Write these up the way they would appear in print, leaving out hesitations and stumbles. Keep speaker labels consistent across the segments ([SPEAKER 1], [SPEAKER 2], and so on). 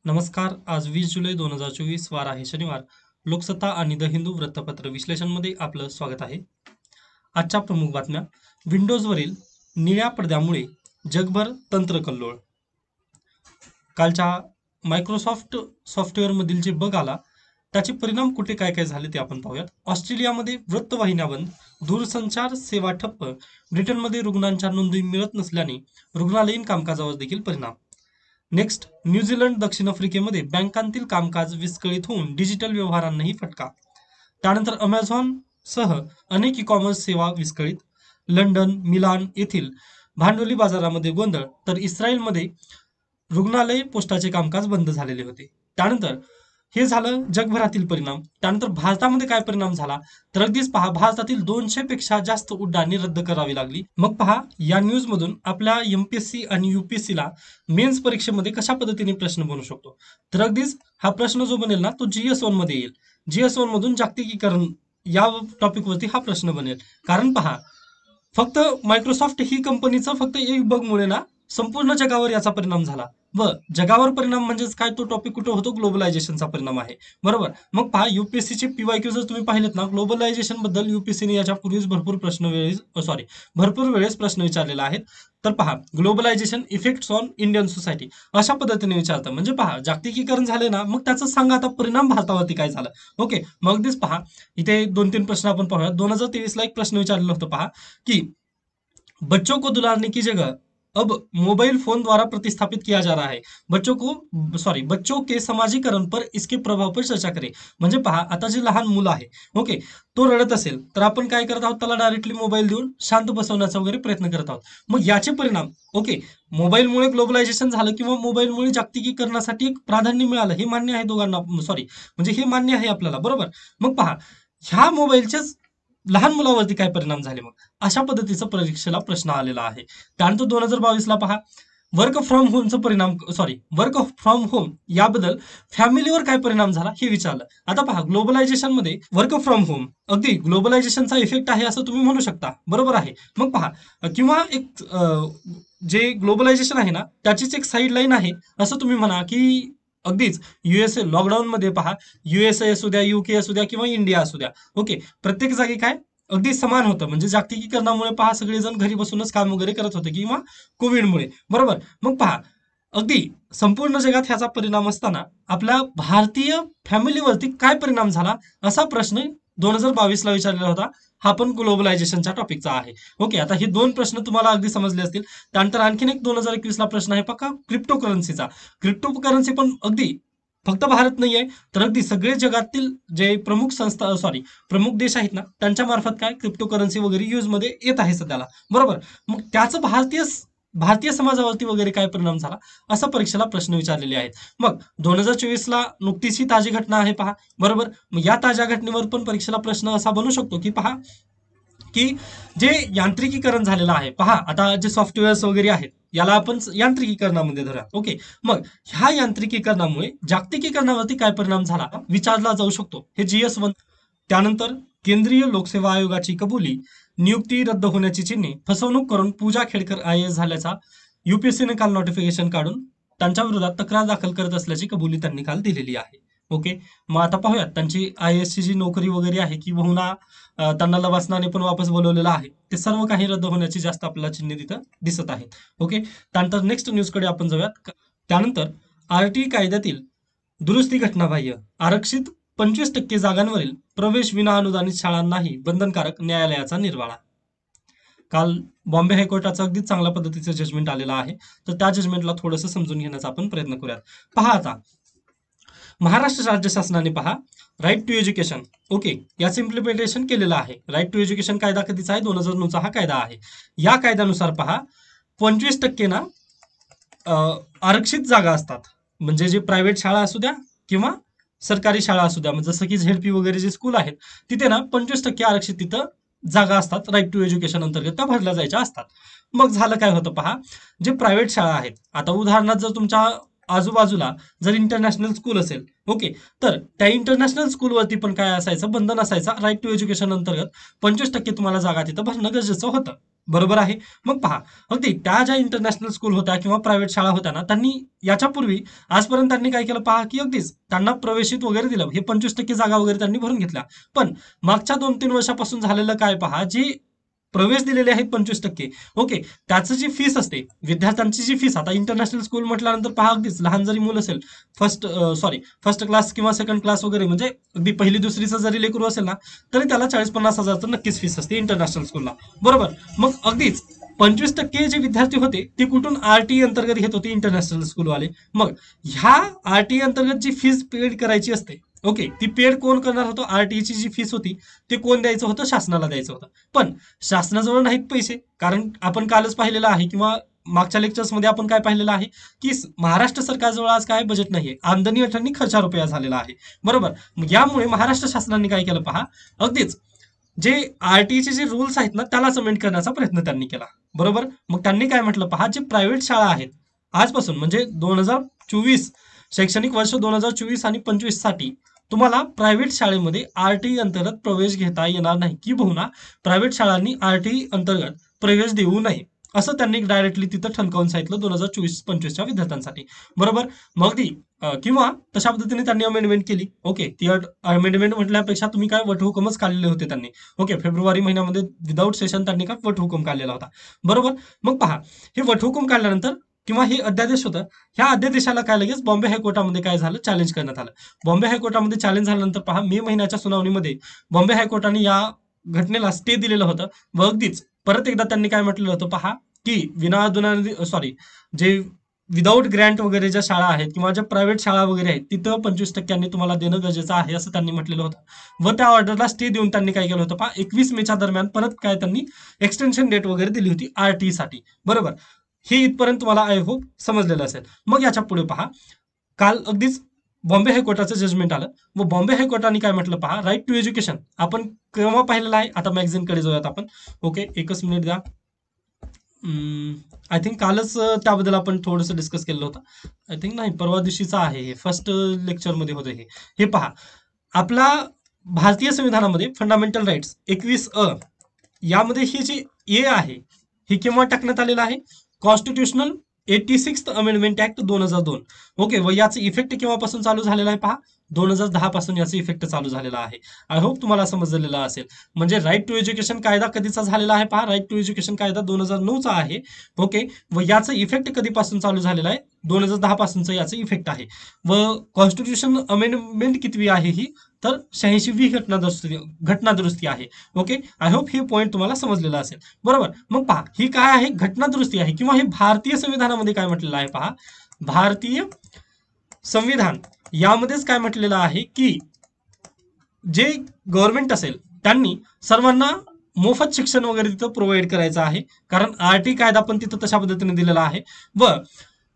[SPEAKER 1] नमस्कार. आज 20 जुलै 2024 वार आहे शनिवार. लोकसत्ता आणि द हिंदू वृत्तपत्र विश्लेषणमध्ये आपलं स्वागत आहे. आजच्या प्रमुख बातम्या. विंडोजवरील निळ्या पडद्यामुळे जगभर तंत्रकल्लोळ. कालच्या मायक्रोसॉफ्ट सॉफ्टवेअरमधील जे बग आला त्याचे परिणाम कुठे काय काय झाले ते आपण पाहूयात. ऑस्ट्रेलियामध्ये वृत्तवाहिन्या बंद, दूरसंचार सेवा ठप्प. ब्रिटनमध्ये रुग्णांच्या नोंदी मिळत नसल्याने रुग्णालयीन कामकाजावर देखील परिणाम. नेक्स्ट, न्यूझीलंड दक्षिण आफ्रिकेमध्ये बँकांतील कामकाज विस्कळीत होऊन डिजिटल व्यवहारांनाही फटका. त्यानंतर अमेझॉन सह अनेक ई कॉमर्स सेवा विस्कळीत. लंडन, मिलान येथील भांडवली बाजारामध्ये गोंधळ. तर इस्रायलमध्ये रुग्णालय पोस्टाचे कामकाज बंद झालेले होते. त्यानंतर हे झालं जगभरातील परिणाम. त्यानंतर भारतामध्ये काय परिणाम झाला तर अगदीच पहा, भारतातील 200 पेक्षा जास्त उड्डाणे रद्द करावी लागली. मग पहा, या न्यूज मधून आपल्या एमपीएससी आणि युपीएससी ला मेन्स परीक्षेमध्ये कशा पद्धतीने प्रश्न बनू शकतो. तर अगदीच हा प्रश्न जो बनेल ना तो GS1 मध्ये येईल. GS1 मधून जागतिकीकरण या टॉपिक वरती हा प्रश्न बनेल. कारण पहा, फक्त मायक्रोसॉफ्ट ही कंपनीचं फक्त एक बग मुळे ना संपूर्ण जगावर याचा परिणाम झाला. व जगावर परिणाम म्हणजेच काय, तो टॉपिक कुठं होतो, ग्लोबलायझेशनचा परिणाम आहे. बरोबर. मग पहा, युपीएससीचे PYQ जर तुम्ही पाहिलेत ना, ग्लोबलायझेशन बद्दल युपीएससीने याच्या पूर्वीच भरपूर वेळेस प्रश्न विचारलेला आहे. तर पहा, globalisation effects on Indian society अशा पद्धतीने विचारतं. म्हणजे पहा, जागतिकीकरण झाले ना, मग त्याचं सांगा आता परिणाम भारतावरती काय झाला. ओके, मग अगदीच पहा, इथे 2-3 प्रश्न आपण पाहूया. 2023 ला एक प्रश्न विचारलेला होता पहा, की बच्चों को दुलारने की जगह अब मोबाइल फोन द्वारा प्रतिस्थापित किया जा रहा है. बच्चों के समाजीकरण पर इसके प्रभाव पर चर्चा करें. म्हणजे पहा, आता जे लहान मुलं आहे, ओके, तो रडत असेल तर आपण काय करत आहोत, त्याला डायरेक्टली मोबाईल देऊन शांत बसवण्याचा वगैरे प्रयत्न करत आहोत. मग याचे परिणाम, ओके, मोबाईलमुळे ग्लोबलायझेशन झालं किंवा मोबाईलमुळे जागतिकीकरणासाठी एक प्राधान्य मिळालं, हे मान्य आहे दोघांना. म्हणजे हे मान्य आहे आपल्याला. बरोबर. मग पहा, ह्या मोबाईलच्याच लहान मुलावरती काय परिणाम झाले. मग अशा पद्धतीचा परीक्षेला प्रश्न आलेला आहे. त्यानंतर 2022 ला पहा, वर्क फ्रॉम होम याबद्दल फॅमिलीवर काय परिणाम झाला हे विचारलं. आता पहा, ग्लोबलायझेशन मध्ये वर्क फ्रॉम होम अगदी ग्लोबलायझेशनचा इफेक्ट आहे असं तुम्ही म्हणू शकता. बरोबर आहे. मग पहा, किंवा एक जे ग्लोबलायझेशन आहे ना त्याचीच एक साईड लाईन आहे असं तुम्ही म्हणा, की अगदीच USA लॉकडाऊन मध्ये पहा, USA असू द्या, UK असू द्या किंवा इंडिया असू द्या, ओके, प्रत्येक जागी काय अगदी समान होतं. म्हणजे जागतिकीकरणामुळे पहा, सगळेजण घरी बसूनच काम वगैरे करत होते किंवा कोविडमुळे. बरोबर. मग पहा, अगदी संपूर्ण जगात ह्याचा परिणाम असताना आपल्या भारतीय फॅमिलीवरती काय परिणाम झाला असा प्रश्न 2022 ला विचारलेला होता. हा पण ग्लोबलायझेशनच्या टॉपिकचा आहे. ओके, आता हे दोन प्रश्न तुम्हाला अगदी समजले असतील. त्यानंतर आणखीन एक 2021 ला प्रश्न आहे पक्का, क्रिप्टो करन्सीचा. क्रिप्टो करन्सी पण अगदी फक्त भारत नाही आहे, तर अगदी सगळे जगातील जे प्रमुख देश आहेत ना त्यांच्या मार्फत काय क्रिप्टो करन्सी वगैरे यूज मध्ये येत आहे सध्याला. बरोबर. मग त्याचं भारतीय समाजावरती वगैरे काय परिणाम झाला असा परीक्षेला प्रश्न विचारलेले आहेत. मग 2024 ला नुकतीच ही ताजी घटना आहे पहा. बरोबर. मग या ताज्या घटनेवर पण परीक्षेला प्रश्न असा बनू शकतो, की पहा, की जे यांत्रिकीकरण झालेलं आहे पहा, आता जे सॉफ्टवेअर्स वगैरे आहेत याला आपण यांत्रिकीकरणामध्ये धरा. ओके, मग ह्या यांत्रिकीकरणामुळे जागतिकीकरणावरती काय परिणाम झाला विचारला जाऊ शकतो. हे GS1. त्यानंतर केंद्रीय लोकसेवा आयोगाची कबुली, नियुक्ती रद्द होण्याची चिन्हे, फसवणूक करून पूजा खेडकर IAS झाल्याचा युपीएससीने काल नोटिफिकेशन काढून त्यांच्या विरोधात तक्रार दाखल करत असल्याची कबुली त्यांनी काल दिलेली आहे. ओके, मग आता पाहूयात त्यांची IAS ची जी नोकरी वगैरे आहे की बहुना त्यांना लवासनाने पण वापस बोलवलेलं आहे, ते सर्व काही रद्द होण्याची जास्त आपल्याला चिन्हे तिथं दिसत आहेत. ओके, त्यानंतर नेक्स्ट न्यूज कडे आपण जाऊयात. त्यानंतर RT कायद्यातील दुरुस्ती घटनाबाह्य, आरक्षित 25% जागांवरील प्रवेश विना अनुदानित शाळांनाही बंधनकारक, न्यायालयाचा निर्वाळा. काल बॉम्बे हायकोर्टाचं अगदी चांगल्या पद्धतीचं जजमेंट आलेलं आहे. तर त्या जजमेंटला थोडंसं समजून घेण्याचा आपण प्रयत्न करूयात. पहा, आता महाराष्ट्र राज्य शासनाने पहा राईट टू एज्युकेशन, ओके, याचं इम्प्लिमेंटेशन केलेलं आहे. राईट टू एज्युकेशन कायदा कधीचा आहे, 2009 चा हा कायदा आहे. या कायद्यानुसार पहा, 25% ना आरक्षित जागा असतात. म्हणजे जे प्रायव्हेट शाळा असू द्या किंवा सरकारी शाळा असू द्या, जसं की ZP वगैरे जे स्कूल आहेत तिथे ना 25% आरक्षित तिथं जागा असतात. राईट टू एज्युकेशन अंतर्गत त्या भरल्या जायच्या असतात. मग झालं काय होतं पहा, जे प्रायव्हेट शाळा आहेत, आता उदाहरणार्थ जर तुमच्या आजूबाजूला जर इंटरनॅशनल स्कूल असेल, ओके, तर त्या इंटरनॅशनल स्कूलवरती पण काय असायचं, बंधन असायचं. राईट टू एज्युकेशन अंतर्गत 25% तुम्हाला जागा तिथं भरणं गरजेचं होतं. बरोबर आहे. मग पहा, अगदी त्या ज्या इंटरनॅशनल स्कूल होत्या किंवा प्रायव्हेट शाळा होत्या ना, त्यांनी याच्यापूर्वी आजपर्यंत त्यांनी काय केलं पहा, की अगदीच त्यांना प्रवेशित वगैरे दिलं. हे 25% जागा वगैरे त्यांनी भरून घेतल्या. पण मागच्या 2-3 वर्षापासून झालेलं काय पहा, जी प्रवेश दिलेले आहेत 25%. ओके. त्याचं जी फीस असते, विद्यार्थ्यांची जी फीस, आता इंटरनॅशनल स्कूल म्हटल्यानंतर पहा अगदीच लहान जरी मूल असेल, फर्स्ट क्लास किंवा सेकंड क्लास वगैरे म्हणजे अगदी पहिली दुसरीचं जरी लेकरू असेल ना, तरी त्याला 40-50 हजार तर नक्कीच फीस असते इंटरनॅशनल स्कूलला. बरोबर. मग अगदीच 25% जे विद्यार्थी होते ते कुठून आरटीई अंतर्गत घेत होते इंटरनॅशनल स्कूलवाले. मग ह्या आरटीई अंतर्गत जी फीस पेड करायची असते, ओके, ती पेड कोण करणार होतं? आरटीईची जी फीस होती ते कोण द्यायचं होतं? शासनाला द्यायचं होतं. पण शासनाजवळ नाहीत पैसे, कारण आपण कालच पाहिलेलं आहे किंवा मागच्या लेक्चर्समध्ये आपण काय पाहिलेलं आहे की महाराष्ट्र सरकारजवळ आज काय बजेट नाहीये, आमदनी अठ्ठ्याण्णी खर्चा रुपया झालेला आहे. बरोबर. मग यामुळे महाराष्ट्र शासनाने काय केलं पहा, अगदीच जे आरटीईचे जे रूल्स आहेत ना त्यालाच अमेंड करण्याचा प्रयत्न त्यांनी केला. बरोबर. मग त्यांनी काय म्हटलं पहा, जे प्रायव्हेट शाळा आहेत आजपासून म्हणजे 2024 शैक्षणिक वर्ष 2024 आणि 25 साठी तुम्हाला प्रायव्हेट शाळेमध्ये आरटीई अंतर्गत प्रवेश घेता येणार नाही, किंवा प्रायव्हेट शाळांनी आरटीई अंतर्गत प्रवेश देऊ नये, असं त्यांनी डायरेक्टली तिथं ठणकावून सांगितलं 2024-25च्या विद्यार्थ्यांसाठी. बरोबर. मग ती किंवा तशा पद्धतीने त्यांनी अमेंडमेंट केली. ओके. ती अमेंडमेंट म्हटल्यापेक्षा तुम्ही काय वटहुकमच काढलेले होते त्यांनी. ओके. फेब्रुवारी महिन्यामध्ये विदाऊट सेशन त्यांनी काय वटहुकम काढलेला होता. बरोबर. मग पहा, हे वटहुकम काढल्यानंतर किंवा हे अध्यादेश होतं, ह्या अध्यादेशाला काय लगेच बॉम्बे हायकोर्टामध्ये काय झालं, चॅलेंज करण्यात आलं. बॉम्बे हायकोर्टामध्ये चॅलेंज झाल्यानंतर पहा, मे महिन्याच्या सुनावणीमध्ये बॉम्बे हायकोर्टाने या घटनेला स्टे दिलेलं होतं. व अगदीच परत एकदा त्यांनी काय म्हटलेलं होतं पहा, की जे विदाऊट ग्रँट वगैरे ज्या शाळा आहेत किंवा ज्या प्रायव्हेट शाळा वगैरे आहेत तिथं 25% तुम्हाला देणं गरजेचं आहे, असं त्यांनी म्हटलेलं होतं. व त्या ऑर्डरला स्टे देऊन त्यांनी काय केलं होतं पहा, 21 मेच्या दरम्यान परत काय त्यांनी एक्सटेन्शन डेट वगैरे दिली होती आरटीई साठी. बरोबर. हे इथपर्यंत तुम्हाला आय होप समजलेलं असेल. मग याच्या पुढे पहा, काल अगदीच बॉम्बे हायकोर्टाचं जजमेंट आलं. व बॉम्बे हायकोर्टाने काय म्हटलं पहा, राईट टू एज्युकेशन आपण केव्हा पाहिलेलं आहे, आता मॅगझिनकडे जाऊयात आपण. ओके. एकच मिनिट द्या. आय थिंक कालच त्याबद्दल आपण थोडंसं डिस्कस केलं होतं. आय थिंक नाही, परवा दिवशीचा आहे हे, फर्स्ट लेक्चरमध्ये होतं हे. हे पहा, आपला भारतीय संविधानामध्ये फंडामेंटल राईट्स 21 यामध्ये ही जी ए आहे ही केव्हा टाकण्यात आलेलं आहे, constitutional 86th amendment act 2002. Okay. व याचं इफेक्ट केव्हापासून चालू झालेला आहे पहा, 2010 पासून याचा इफेक्ट चालू झालेला आहे. आय होप तुम्हाला समजलेलं असेल. म्हणजे राईट टू एज्युकेशन कायदा कधीचा झालेला आहे पहा, राईट टू एज्युकेशन कायदा 2009चा आहे. ओके. व याचा इफेक्ट कधीपासून चालू झालेला आहे, 2010 पासूनचा याचा इफेक्ट आहे. व कॉन्स्टिट्यूशन अमेंडमेंट कितवी आहे ही, तर 86वी घटनादुरुस्ती आहे. ओके. आय होप हे पॉईंट तुम्हाला समजलेला असेल. बरोबर. मग पहा, ही काय आहे, घटनादुरुस्ती आहे किंवा हे भारतीय संविधानामध्ये काय म्हटलेलं आहे पहा, भारतीय संविधान यामध्येच काय म्हटलेलं आहे की जे गव्हर्नमेंट असेल त्यांनी सर्वांना मोफत शिक्षण वगैरे तिथं प्रोव्हाइड करायचं आहे, कारण आरटी कायदा पण तिथं तशा पद्धतीने दिलेला आहे. व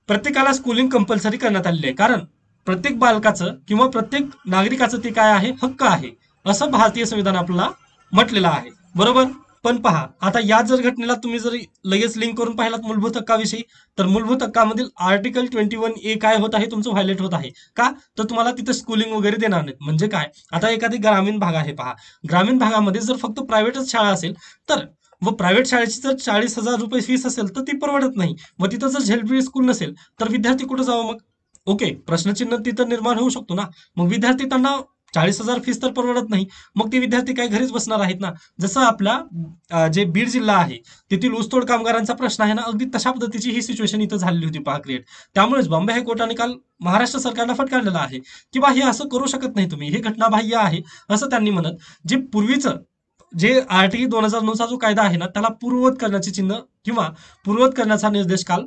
[SPEAKER 1] प्रत्येकाला स्कूलिंग कंपल्सरी करण्यात आलेली आहे, कारण प्रत्येक बालकाचं किंवा प्रत्येक नागरिकाचं ते काय आहे, हक्क आहे, असं भारतीय संविधान आपल्याला म्हटलेलं आहे. बरोबर. पण पहा, आता या जर घटनेला तुम्ही जर लगेच लिंक करून पाहिलात मूलभूत हक्काविषयी, तर मूलभूत हक्कामधील आर्टिकल 21A काय होत आहे, तुमचं व्हायलेट होत आहे. का? तर तुम्हाला तिथं स्कूलिंग वगैरे देणार नाहीत. म्हणजे काय, आता एखादी ग्रामीण भाग आहे पहा, ग्रामीण भागामध्ये जर फक्त प्रायव्हेटच शाळा असेल तर, व प्रायव्हेट शाळेची जर 40,000 रुपये फीस असेल तर ती परवडत नाही. व तिथं जर झेडपी स्कूल नसेल तर विद्यार्थी कुठं जावं मग? ओके. प्रश्नचिन्ह तिथं निर्माण होऊ शकतो ना. मग विद्यार्थी त्यांना 40,000 फीस तर परवडत नाही, मग ते विद्यार्थी काही घरीच बसणार आहेत ना. जसं आपला जे बीड जिल्हा आहे तेथील ऊसतोड कामगारांचा प्रश्न आहे ना, अगदी तशा पद्धतीची ही सिच्युएशन इथं झालेली होती पहा क्रिएट. त्यामुळेच बॉम्बे हायकोर्टाने काल महाराष्ट्र सरकारला फटकारलेलं आहे की बा हे असं करू शकत नाही तुम्ही, हे घटनाबाह्य आहे असं त्यांनी म्हणत, जे पूर्वीचं जे आरटीई 2009चा जो कायदा आहे ना त्याला पूर्ववत करण्याचे चिन्ह किंवा पूर्ववत करण्याचा निर्देश काल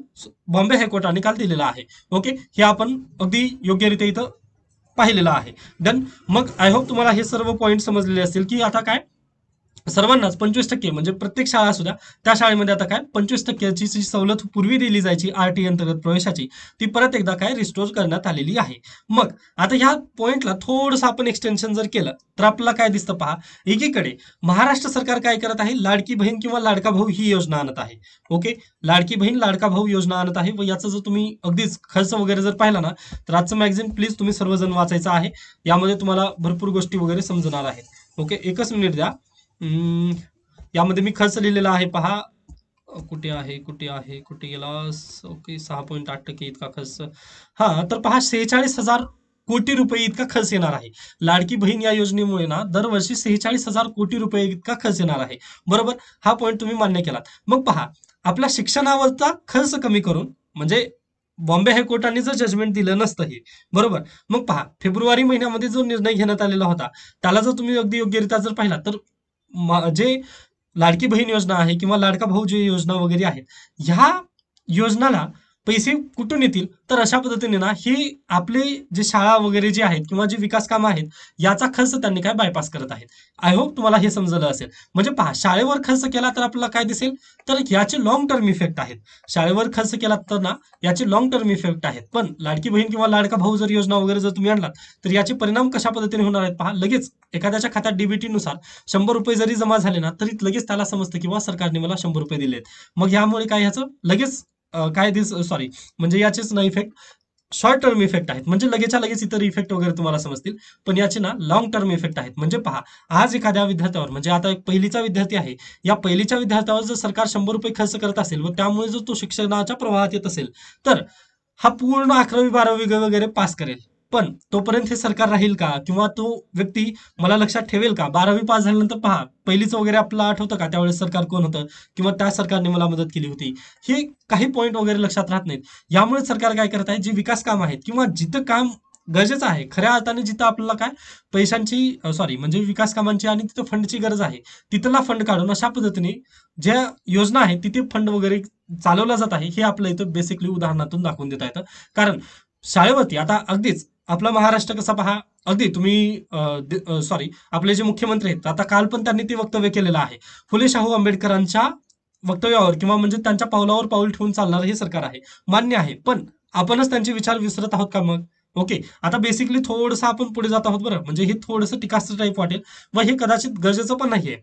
[SPEAKER 1] बॉम्बे हायकोर्टाने काल दिलेला आहे. ओके. हे आपण अगदी योग्यरित्या इथं पाहिलेलं आहे. डन. मग आय होप तुम्हाला हे सर्व पॉईंट समजलेले असतील की आता काय सर्वांनाच 25% म्हणजे प्रत्येक शाळा असू द्या त्या शाळेमध्ये आता काय 25%ची जी सवलत पूर्वी दिली जायची आरटी अंतर्गत प्रवेशाची, ती परत एकदा काय रिस्टोर करण्यात आलेली आहे. मग आता ह्या पॉइंटला थोडंसं आपण एक्सटेन्शन जर केलं तर आपल्याला काय दिसतं पहा, एकीकडे महाराष्ट्र सरकार काय करत आहे, लाडकी बहीण किंवा लाडका भाऊ ही योजना आणत आहे. ओके. लाडकी बहीण लाडका भाऊ योजना आणत आहे व याचा जर तुम्ही अगदीच खर्च वगैरे जर पाहिला ना तर आजचं मॅगझिन प्लीज तुम्ही सर्वजण वाचायचं आहे. यामध्ये तुम्हाला भरपूर गोष्टी वगैरे समजणार आहेत. ओके. एकच मिनिट द्या. यामध्ये मी खर्च लिहिलेला आहे पहा, कुठे गेलास? ओके, 6.8% इतका खर्च. हा, तर पहा, 46,000 कोटी रुपये इतका खर्च येणार आहे. लाडकी बहीण या योजनेमुळे ना दरवर्षी 46,000 कोटी रुपये इतका खर्च येणार आहे. बरोबर. हा पॉईंट तुम्ही मान्य केलात. मग पहा, आपल्या शिक्षणावरचा खर्च कमी करून, म्हणजे बॉम्बे हायकोर्टाने जर जजमेंट दिलं नसतं हे, बरोबर. मग पहा, फेब्रुवारी महिन्यामध्ये जो निर्णय घेण्यात आलेला होता, त्याला जर तुम्ही अगदी योग्यरित्या जर पाहिला तर जे लाडकी बहीण योजना आहे किंवा लाडका भाऊ जी योजना वगैरे आहेत, ह्या योजनाला पैसे कुठून येतील? तर अशा पद्धतीने ना, ही आपले जे शाळा वगैरे जे आहेत किंवा जे विकास कामं आहेत, याचा खर्च त्यांनी काय बायपास करत आहेत. आय होप तुम्हाला हे समजलं असेल. म्हणजे पहा, शाळेवर खर्च केला तर आपल्याला काय दिसेल? तर याचे लॉंग टर्म इफेक्ट आहेत. शाळेवर खर्च केला तर ना, याचे लॉंग टर्म इफेक्ट आहेत. पण लाडकी बहीण किंवा लाडका भाऊ जर योजना वगैरे जर तुम्ही आणलात, तर याचे परिणाम कशा पद्धतीने होणार आहेत पहा. लगेच एखाद्याच्या खात्यात डीबीटी नुसार 100 रुपये जरी जमा झाले ना, तरी लगेच त्याला समजतं किंवा सरकारने मला 100 रुपये दिलेत. मग यामुळे काय, ह्याचं लगेच काय दिस सॉरी म्हणजे याचेच ना इफेक्ट शॉर्ट टर्म इफेक्ट आहेत. म्हणजे लगेचच्या लगेच इतर इफेक्ट वगैरे तुम्हाला समजतील. पण याचे ना लॉंग टर्म इफेक्ट आहेत. म्हणजे पहा, आज एखाद्या विद्यार्थ्यावर, म्हणजे आता एक पहिलीचा विद्यार्थी आहे, या पहिलीच्या विद्यार्थ्यावर जर सरकार 100 रुपये खर्च करत असेल व त्यामुळे जर तो शिक्षणाच्या प्रवाहात येत असेल, तर हा पूर्ण 11वी 12वी वगैरे पास करेल. पण तोपर्यंत हे सरकार राहील का? किंवा तो व्यक्ती मला लक्षात ठेवेल का? 12वी पास झाल्यानंतर पहा, पहिलीचं वगैरे आपल्याला आठवतं का त्यावेळेस सरकार कोण होतं किंवा त्या सरकारने मला मदत केली होती? हे काही पॉईंट वगैरे लक्षात राहत नाहीत. यामुळे सरकार काय करत आहे, जे विकास काम आहेत किंवा जिथं काम गरजेचं आहे, खऱ्या अर्थाने जिथं आपल्याला काय पैशांची सॉरी म्हणजे विकास कामांची आणि तिथं फंडची गरज आहे, तिथला फंड काढून अशा पद्धतीने ज्या योजना आहेत तिथे फंड वगैरे चालवला जात आहे, हे आपलं इथं बेसिकली उदाहरणातून दाखवून देता येतं. कारण शाळेवरती आता अगदीच आपला महाराष्ट्र कसा पहा, अगदी तुम्ही सॉरी आपले जे मुख्यमंत्री आहेत, आता काल पण त्यांनी ते वक्तव्य केलेलं आहे. फुले शाहू आंबेडकरांच्या वक्तव्यावर किंवा म्हणजे त्यांच्या पावलावर पाऊल ठेवून चालणारं हे सरकार आहे. मान्य आहे. पण आपणच त्यांचे विचार विसरत आहोत का मग? ओके. आता बेसिकली थोडंसं आपण पुढे जात आहोत बरं. म्हणजे हे थोडंसं टीकास्त्र टाईप वाटेल व हे कदाचित गरजेचं पण नाहीये.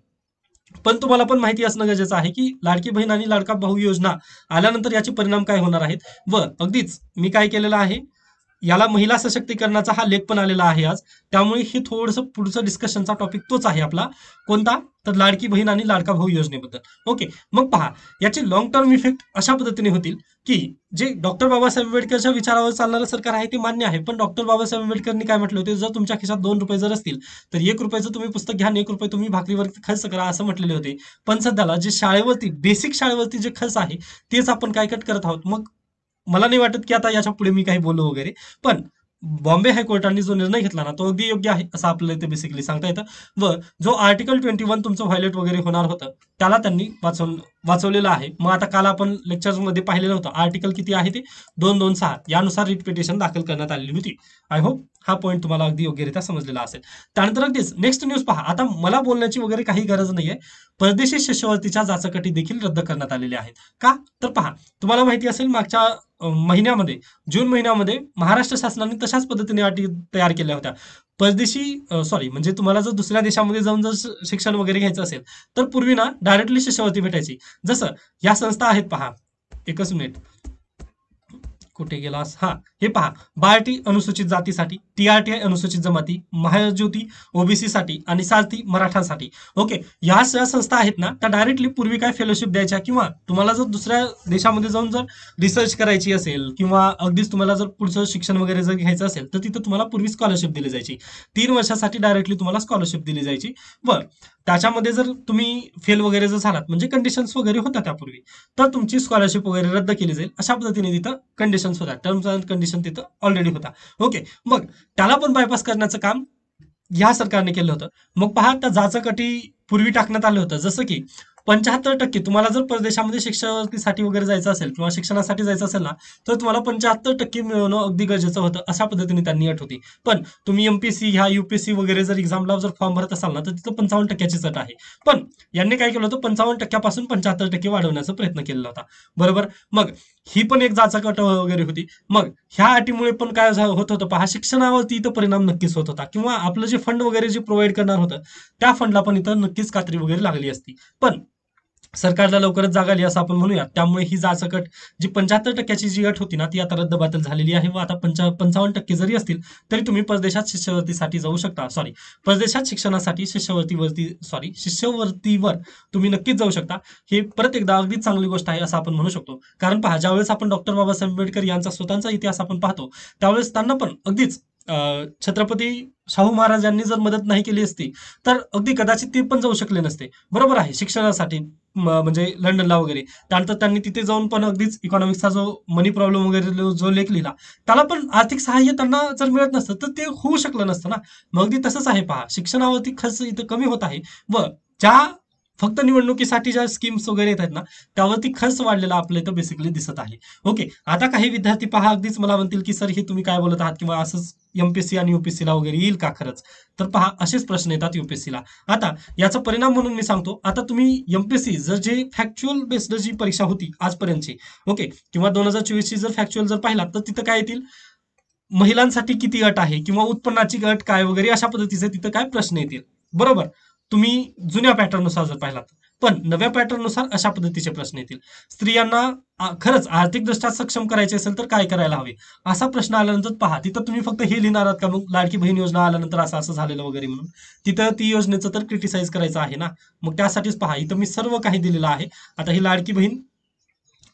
[SPEAKER 1] पण तुम्हाला पण माहिती असणं गरजेचं आहे, की लाडकी बहीण आणि लाडका भाऊ योजना आल्यानंतर याचे परिणाम काय होणार आहेत. व अगदीच मी काय केलेलं आहे, याला महिला सशक्तीकरणाचा हा लेख पण आलेला आहे आज. त्यामुळे हे थोडंसं पुढचं डिस्कशनचा टॉपिक तोच आहे आपला. कोणता? तर लाडकी बहीण आणि लाडका भाऊ योजनेबद्दल. ओके. मग पहा, याचे लॉंग टर्म इफेक्ट अशा पद्धतीने होतील, की जे डॉक्टर बाबासाहेब आंबेडकरच्या विचारावर चालणारं सरकार आहे ते मान्य आहे. पण डॉक्टर बाबासाहेब आंबेडकरांनी काय म्हटलं होते, जर तुमच्या खिशात 2 रुपये जर असतील, तर 1 रुपयाचं तुम्ही पुस्तक घ्या आणि 1 रुपये तुम्ही भाकरीवरती खर्च करा असं म्हटलेले होते. पण सध्याला जे शाळेवरती बेसिक शाळेवरती जे खर्च आहे, तेच आपण काय कट करत आहोत. मग मला नाही वाटत की आता याच्या पुढे मी काही बोलू वगैरे. पण बॉम्बे हायकोर्टाने जो निर्णय घेतला ना, तो अगदी योग्य आहे असं आपल्याला इथे बेसिकली सांगता येतं. व जो आर्टिकल 21 तुमचं व्हायलेट वगैरे होणार होतं, त्याला त्यांनी वाचवलेलं आहे. मग आता काल आपण लेक्चर्समध्ये पाहिलेलं होतं, आर्टिकल किती आहे ते 226 यानुसार रिट पिटिशन दाखल करण्यात आलेली होती. आय होप हा पॉईंट तुम्हाला अगदी योग्यरित्या समजलेला असेल. त्यानंतर अगदीच नेक्स्ट न्यूज पहा. आता मला बोलण्याची वगैरे काही गरज नाहीये. परदेशी शिष्यवृत्तीच्या जाचकटी देखील रद्द करण्यात आलेल्या आहेत. का? तर पहा, तुम्हाला माहिती असेल मागच्या महिन्यामध्ये, जून महिन्यामध्ये महाराष्ट्र शासनाने तशाच पद्धतीने अटी तयार केल्या होत्या. परदेशी सॉरी म्हणजे तुम्हाला जर दुसऱ्या देशामध्ये जाऊन जर शिक्षण वगैरे घ्यायचं असेल, तर पूर्वी ना डायरेक्टली शिष्यवृत्ती भेटायची. जसं या संस्था आहेत पहा, एकच मिनिट, कुठे गेलास? हा, हे पहा, बार्टी अनुसूचित जातीसाठी, टीआरटीआय अनुसूचित जमाती, महाज्योती ओबीसी साठी आणि सारथी मराठासाठी. ओके. या ज्या संस्था आहेत ना, त्या डायरेक्टली पूर्वी काय फेलोशिप द्यायच्या किंवा तुम्हाला जर दुसऱ्या देशामध्ये जाऊन जर रिसर्च करायची असेल किंवा अगदीच तुम्हाला जर पुढचं शिक्षण वगैरे जर घ्यायचं असेल, तर तिथं तुम्हाला पूर्वी स्कॉलरशिप दिली जायची. 3 वर्षासाठी डायरेक्टली तुम्हाला स्कॉलरशिप दिली जायची. व त्याच्यामध्ये जर तुम्ही फेल वगैरे जर झालात, म्हणजे कंडिशन्स वगैरे होत्या त्यापूर्वी, तर तुमची स्कॉलरशिप वगैरे रद्द केली जाईल. अशा पद्धतीने तिथं कंडिशन्स होत्या, टर्म्स अँड कंडिशन तिथं ऑलरेडी होता. ओके. मग त्याला पण बायपास करण्याचं काम ह्या सरकारने केलं होतं. मग पहा, त्या जाचकटी पूर्वी टाकण्यात आलं होतं. जसं की 75% तुम्हाला जर परदेशामध्ये शिक्षणासाठी वगैरे जायचं असेल किंवा शिक्षणासाठी जायचं असेल ना, तर तुम्हाला 75% मिळवणं अगदी गरजेचं होतं. अशा पद्धतीने त्यांनी अट होती. पण तुम्ही एमपीएससी ह्या युपीएससी वगैरे जर एक्झामला जर फॉर्म भरत असाल ना, तर तिथं 55%ची अट आहे. पण यांनी काय केलं होतं, 55% 75% वाढवण्याचा प्रयत्न केलेला होता. बरोबर. मग ही पण एक जाचक अट वगैरे होती. मग ह्या अटीमुळे पण काय होत होतं पहा, शिक्षणावरती इथं परिणाम नक्कीच होत होता किंवा आपलं जे फंड वगैरे जे प्रोव्हाइड करणार होतं, त्या फंडला पण इथं नक्कीच कात्री वगैरे लागली असती. पण सरकारला लवकरच जाग आली असं आपण म्हणूया. त्यामुळे ही जाचक अट जी 75% जी अट होती ना, ती आता रद्दबातल झालेली आहे व आता 55% जरी असतील, तरी तुम्ही परदेशात शिष्यवृत्तीसाठी जाऊ शकता. सॉरी, परदेशात शिक्षणासाठी शिष्यवृत्तीवर तुम्ही नक्कीच जाऊ शकता. हे परत एकदा अगदीच चांगली गोष्ट आहे असं आपण म्हणू शकतो. कारण पहा, ज्यावेळेस आपण डॉक्टर बाबासाहेब आंबेडकर यांचा स्वतःचा इतिहास आपण पाहतो, त्यावेळेस त्यांना पण अगदीच छत्रपती शाहू महाराज यांनी जर मदत नाही केली असती, तर अगदी कदाचित ते पण जाऊ शकले नसते. बरोबर आहे. शिक्षणासाठी म्हणजे लंडनला वगैरे. त्यानंतर त्यांनी तिथे जाऊन पण अगदीच इकॉनॉमिक्सचा जो मनी प्रॉब्लेम वगैरे जो लेख लिहिला, त्याला पण आर्थिक सहाय्य त्यांना जर मिळत नसतं, तर ते होऊ शकलं नसतं ना. मग अगदी तसंच आहे पहा. शिक्षणावरती खर्च इथं कमी होत आहे व ज्या फक्त निवडणुकीसाठी ज्या स्कीम्स वगैरे येत आहेत ना, त्यावरती खर्च वाढलेला आपल्या इथं बेसिकली दिसत आहे. ओके. आता काही विद्यार्थी पहा अगदीच मला म्हणतील, की "सर हे तुम्ही काय बोलत आहात?" किंवा असंच एम-पी-एस-सी आणि यू-पी-एस-सीला वगैरे येईल का खरंच? तर पहा असेच प्रश्न येतात यू-पी-एस-सीला. आता याचा परिणाम म्हणून मी सांगतो, आता तुम्ही एम-पी-एस-सी जर जे फॅक्च्युअल बेस्ड जी परीक्षा होती आजपर्यंतची, ओके, किंवा 2024 ची जर फॅक्च्युअल जर पाहिलात, तर तिथं काय येतील? महिलांसाठी किती अट आहे किंवा उत्पन्नाची अट काय वगैरे अशा पद्धतीचे तिथं काय प्रश्न येतील. बरोबर. तुम्ही जुन्या पॅटर्ननुसार जर पाहिलात. पण नव्या पॅटर्ननुसार अशा पद्धतीचे प्रश्न येतील. स्त्रियांना खरंच आर्थिकदृष्ट्या सक्षम करायचे असेल तर काय करायला हवे? असा प्रश्न आल्यानंतर पहा, तिथं तुम्ही फक्त हे लिहिणार आहात का मग लाडकी बहीण योजना आल्यानंतर असं असं झालेलं वगैरे म्हणून. तिथं ती योजनेचं तर क्रिटिसाइज करायचं आहे ना. मग त्यासाठीच पहा, इथं मी सर्व काही दिलेलं आहे. आता ही लाडकी बहीण,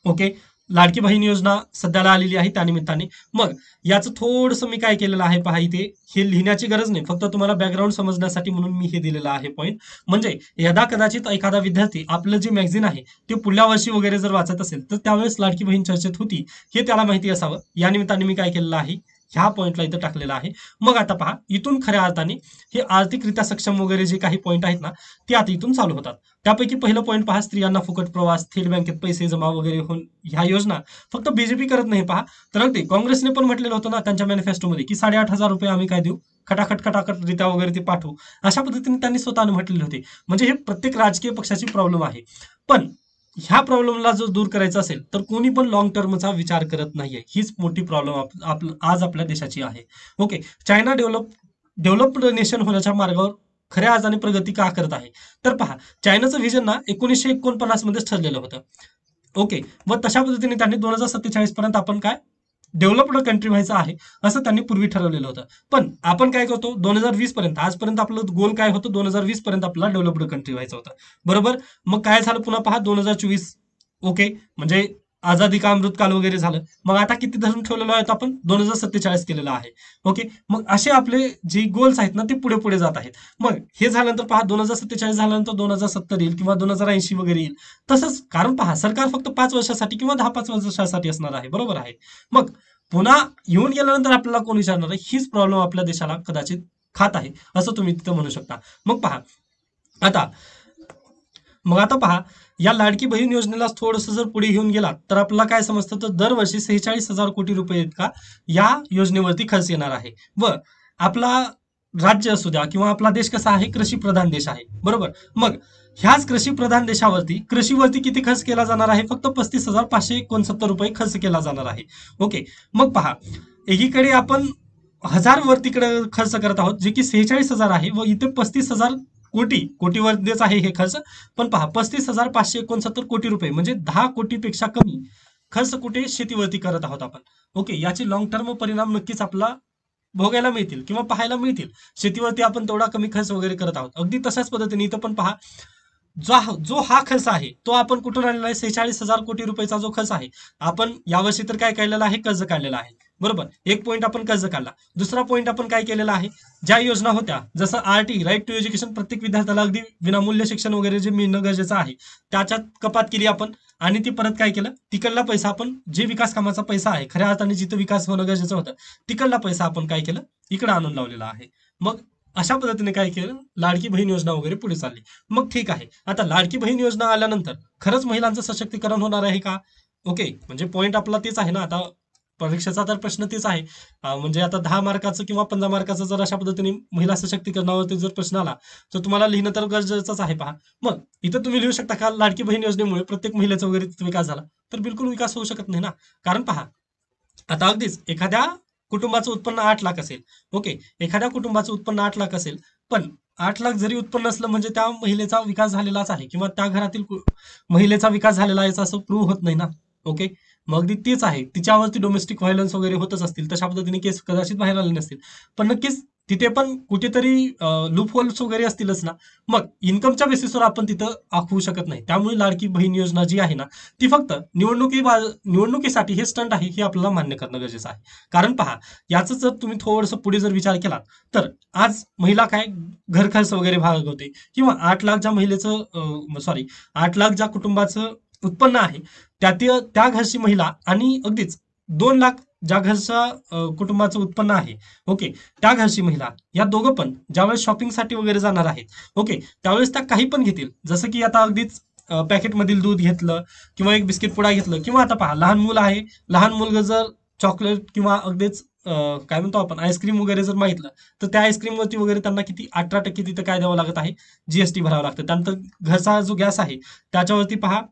[SPEAKER 1] ओके, लाडकी बहीण योजना सध्याला आलेली आहे त्यानिमित्ताने. मग याचं थोडंसं मी काय केलेलं आहे पहा, इथे हे लिहिण्याची गरज नाही, फक्त तुम्हाला बॅकग्राऊंड समजण्यासाठी म्हणून मी हे दिलेलं आहे पॉईंट. म्हणजे यदा कदाचित एखादा विद्यार्थी आपलं जे मॅगझिन आहे ते पुढल्या वर्षी वगैरे जर वाचत असेल, तर त्यावेळेस लाडकी बहीण चर्चेत होती हे त्याला माहिती असावं. या निमित्ताने मी काय केलेलं आहे, ह्या पॉईंटला इथं टाकलेलं आहे. मग आता पहा, इथून खऱ्या अर्थाने हे आर्थिकरित्या सक्षम वगैरे जे काही पॉईंट आहेत ना, ते आता इथून चालू होतात. त्यापैकी पहिलं पॉईंट पहा, स्त्रियांना फुकट प्रवास, थेट बँकेत पैसे जमा वगैरे होऊन ह्या योजना फक्त बीजेपी करत नाही पहा, तर अगदी काँग्रेसने पण म्हटलेलं होतं ना त्यांच्या मॅनिफेस्टोमध्ये, की 8,500 रुपये आम्ही काय देऊ, खटाखट खटाखट रित्या वगैरे ते पाठवू. अशा पद्धतीने त्यांनी स्वतःने म्हटलेले होते. म्हणजे हे प्रत्येक राजकीय पक्षाची प्रॉब्लेम आहे. पण ह्या प्रॉब्लेमला जर दूर करायचा असेल, तर कोणी पण लॉंग टर्मचा विचार करत नाहीये. हीच मोठी प्रॉब्लेम आज आपल्या देशाची आहे. ओके. चायना डेव्हलप्ड नेशन होण्याच्या मार्गावर खऱ्या अर्थाने प्रगती का करत आहे? तर पहा, चायनाचं व्हिजन ना 1949 मध्येच ठरलेलं होतं. ओके. व तशा पद्धतीने त्यांनी 2047 पर्यंत आपण काय डेव्हलप्ड कंट्री व्हायचं आहे असं त्यांनी पूर्वी ठरवलेलं होतं. पण आपण काय करतो 2020 पर्यंत, आजपर्यंत आपलं गोल काय होतं, 2020 पर्यंत आपल्याला डेव्हलप्ड कंट्री व्हायचं होतं. बरोबर. मग काय झालं पुन्हा पहा 2024, ओके, म्हणजे आझादी का अमृतकाल वगैरे झालं. मग आता किती धरून ठेवलेलो आहे आपण 2047 केलेलं आहे. ओके. मग असे आपले जे गोल्स आहेत ना ते पुढे पुढे जात आहेत. मग हे झाल्यानंतर पहा 2047 झाल्यानंतर 2070 येईल किंवा 2080 वगैरे येईल. तसंच कारण पहा, सरकार फक्त 5 वर्षासाठी किंवा 10-5 वर्षासाठी असणार आहे. बरोबर आहे. मग पुन्हा येऊन गेल्यानंतर आपल्याला कोण विचारणार आहे? हीच प्रॉब्लेम आपल्या देशाला कदाचित खात आहे असं तुम्ही तिथं म्हणू शकता. मग पहा आता मग आता पहा, या लाडकी बहीण योजनेला थोडंसं जर पुढे घेऊन गेलात, तर आपल्याला काय समजतं, तर दरवर्षी 46,000 कोटी रुपये इतका या योजनेवरती खर्च येणार आहे. व आपला राज्य असू द्या किंवा आपला देश कसा आहे, कृषी प्रधान देश आहे. बरोबर. मग ह्याच कृषी प्रधान देशावरती कृषीवरती किती खर्च केला जाणार आहे? फक्त 35,569 रुपये खर्च केला जाणार आहे. ओके. मग पहा, एकीकडे आपण हजार वर तिकडे खर्च करत आहोत, जे की 46,000 आहे व इथे 35,000 कोटीवरतीच आहे हे खर्च. पण पहा 35,569 कोटी रुपये म्हणजे 10 कोटीपेक्षा कमी खर्च कुठे शेतीवरती करत आहोत आपण. ओके. याचे लॉंग टर्म परिणाम नक्कीच आपला भोगायला मिळतील किंवा पाहायला मिळतील. शेतीवरती आपण तेवढा कमी खर्च वगैरे करत आहोत. अगदी तशाच पद्धतीने इथं पण पहा, जो हा खर्च आहे तो आपण कुठून आणलेला आहे? 46,000 कोटी रुपयाचा जो खर्च आहे, आपण यावर्षी तर काय काढलेला आहे? कर्ज काढलेला आहे. बरोबर. एक पॉईंट आपण कर्ज काढला. दुसरा पॉईंट आपण काय केलेला आहे? ज्या योजना होत्या, जसं आरटी, राईट टू एज्युकेशन, प्रत्येक विद्यार्थ्याला अगदी विनामूल्य शिक्षण वगैरे जे मिळणं गरजेचं आहे, त्याच्यात कपात केली आपण आणि ती परत काय केलं? तिकडला पैसा आपण, जे विकास कामाचा पैसा आहे, खऱ्या अर्थाने जिथं विकास होणं गरजेचं होतं, तिकडला पैसा आपण काय केलं? इकडे आणून लावलेला आहे. मग अशा पद्धतीने काय केलं? लाडकी बहीण योजना वगैरे पुढे चालली. मग ठीक आहे. आता लाडकी बहीण योजना आल्यानंतर खरंच महिलांचं सशक्तीकरण होणार आहे का? ओके. म्हणजे पॉईंट आपला तेच आहे ना. आता परीक्षेचा तर प्रश्न तेच आहे. म्हणजे आता 10 मार्काचं किंवा 15 मार्काचं जर अशा पद्धतीने महिला सशक्तीकरणावरती जर प्रश्न आला, तर तुम्हाला लिहिणं तर गरजेचंच आहे पहा. मग इथं तुम्ही लिहू शकता का लाडकी बहीण योजनेमुळे प्रत्येक महिलेचा वगैरे तिथं विकास झाला? तर बिलकुल विकास होऊ शकत नाही ना. कारण पहा, आता अगदीच एखाद्या कुटुंबाचं उत्पन्न 8 लाख असेल. ओके. एखाद्या कुटुंबाचं उत्पन्न 8 लाख असेल, पण 8 लाख जरी उत्पन्न असलं म्हणजे त्या महिलेचा विकास झालेलाच आहे किंवा त्या घरातील महिलेचा विकास झालेला आहे असं प्रूव्ह होत नाही ना. ओके. मग अगदी तेच आहे, तिच्यावरती डोमेस्टिक व्हायलन्स वगैरे होतच असतील, तशा पद्धतीने केस कदाचित बाहेर आले नसतील, पण नक्कीच तिथे पण कुठेतरी लूप होल्स वगैरे असतीलच ना. मग इन्कमच्या बेसिसवर आपण तिथं आखवू शकत नाही. त्यामुळे लाडकी बहीण योजना जी आहे ना, ती फक्त निवडणुकीसाठी हे स्टंट आहे हे आपल्याला मान्य करणं गरजेचं आहे. कारण पहा, याचं जर तुम्ही थोडंसं पुढे जर विचार केला तर आज महिला काय घर खर्च वगैरे भागवते किंवा 8 लाख ज्या महिलेचं सॉरी 8 लाख ज्या कुटुंबाचं उत्पन्न आहे त्यातील त्या घरची महिला आणि अगदीच 2 लाख ज्या घरच्या कुटुंबाचं उत्पन्न आहे, ओके, त्या घरची महिला या दोघं पण ज्यावेळेस शॉपिंगसाठी वगैरे जाणार आहेत, ओके, त्यावेळेस त्या काही पण घेतील. जसं की आता अगदीच पॅकेटमधील दूध घेतलं किंवा एक बिस्किट पुडा घेतलं किंवा आता पहा लहान मुलं आहे, लहान मुलगा जर चॉकलेट किंवा अगदीच काय म्हणतो आपण आईस्क्रीम वगैरे जर मागितलं तर त्या आईस्क्रीम वरती वगैरे त्यांना किती 18% तिथं काय द्यावं लागत आहे, जीएसटी भरावं लागतं. त्यानंतर घरचा जो गॅस आहे त्याच्यावरती पहा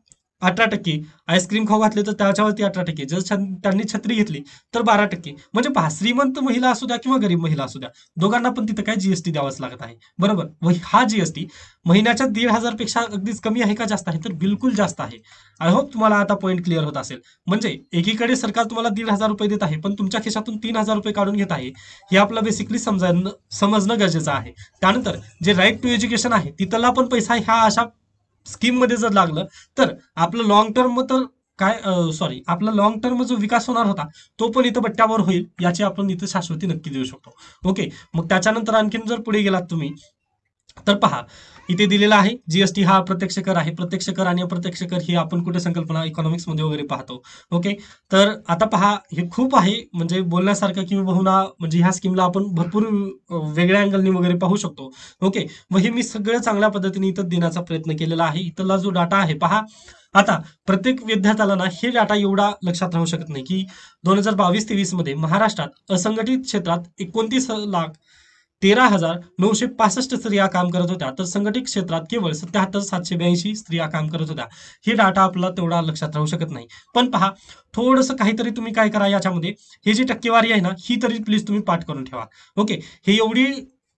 [SPEAKER 1] 18%, आईस्क्रीम खाऊ घातले तर त्याच्यावरती 18%, जर त्यांनी छत्री घेतली तर 12%. म्हणजे पहा श्रीमंत महिला असू द्या किंवा गरीब महिला असू द्या, दोघांना पण तिथं काय जीएसटी द्यावाच लागत आहे. बरोबर. व हा जीएसटी महिन्याच्या 1,500 पेक्षा अगदीच कमी आहे का जास्त आहे, तर बिलकुल जास्त आहे. आय होप तुम्हाला आता पॉईंट क्लिअर होत असेल. म्हणजे एकीकडे सरकार तुम्हाला 1,500 रुपये देत आहे पण तुमच्या खिशातून 3,000 रुपये काढून घेत आहे, हे आपलं बेसिकली समजणं गरजेचं आहे. त्यानंतर जे राईट टू एज्युकेशन आहे तिथला पण पैसा ह्या अशा स्कीम मध्ये जर लागलं तर आपलं लॉंग टर्म तर आपला लॉंग टर्म जो विकास होणार होता तो पण इथं बट्ट्यावर होईल, याची आपण इथं शाश्वती नक्की देऊ शकतो. ओके. मग त्याच्यानंतर आणखीन जर पुढे गेलात तुम्ही तर पहा इथे दिलेला आहे जीएसटी हा प्रत्यक्ष कर आहे. प्रत्यक्ष कर आणि अप्रत्यक्ष कर ही आपण कुठे संकल्पना इकॉनॉमिक्स मध्ये वगैरे पाहतो. ओके. तर आता पहा हे खूप आहे म्हणजे बोलण्यासारखं किंवा बहुना म्हणजे ह्या स्कीमला आपण भरपूर वेगळ्या अँगलनी वगैरे पाहू शकतो. ओके. मग हे मी सगळं चांगल्या पद्धतीने इथं देण्याचा प्रयत्न केलेला आहे. इथला जो डाटा आहे पहा, आता प्रत्येक विद्यार्थ्याला ना हे डाटा एवढा लक्षात राहू शकत नाही की 2022-23 मध्ये महाराष्ट्रात असंघटित क्षेत्रात 29,13,965 स्त्रिया काम करत होत्या, तर संघटित क्षेत्रात केवळ 77,782 स्त्रिया काम करत होत्या. हे डाटा आपल्याला तेवढा लक्षात राहू शकत नाही. पण पहा थोडंसं काहीतरी तुम्ही काय करा, याच्यामध्ये ही जी टक्केवारी आहे ना ही तरी प्लीज तुम्ही पाठ करून ठेवा. ओके. हे एवढी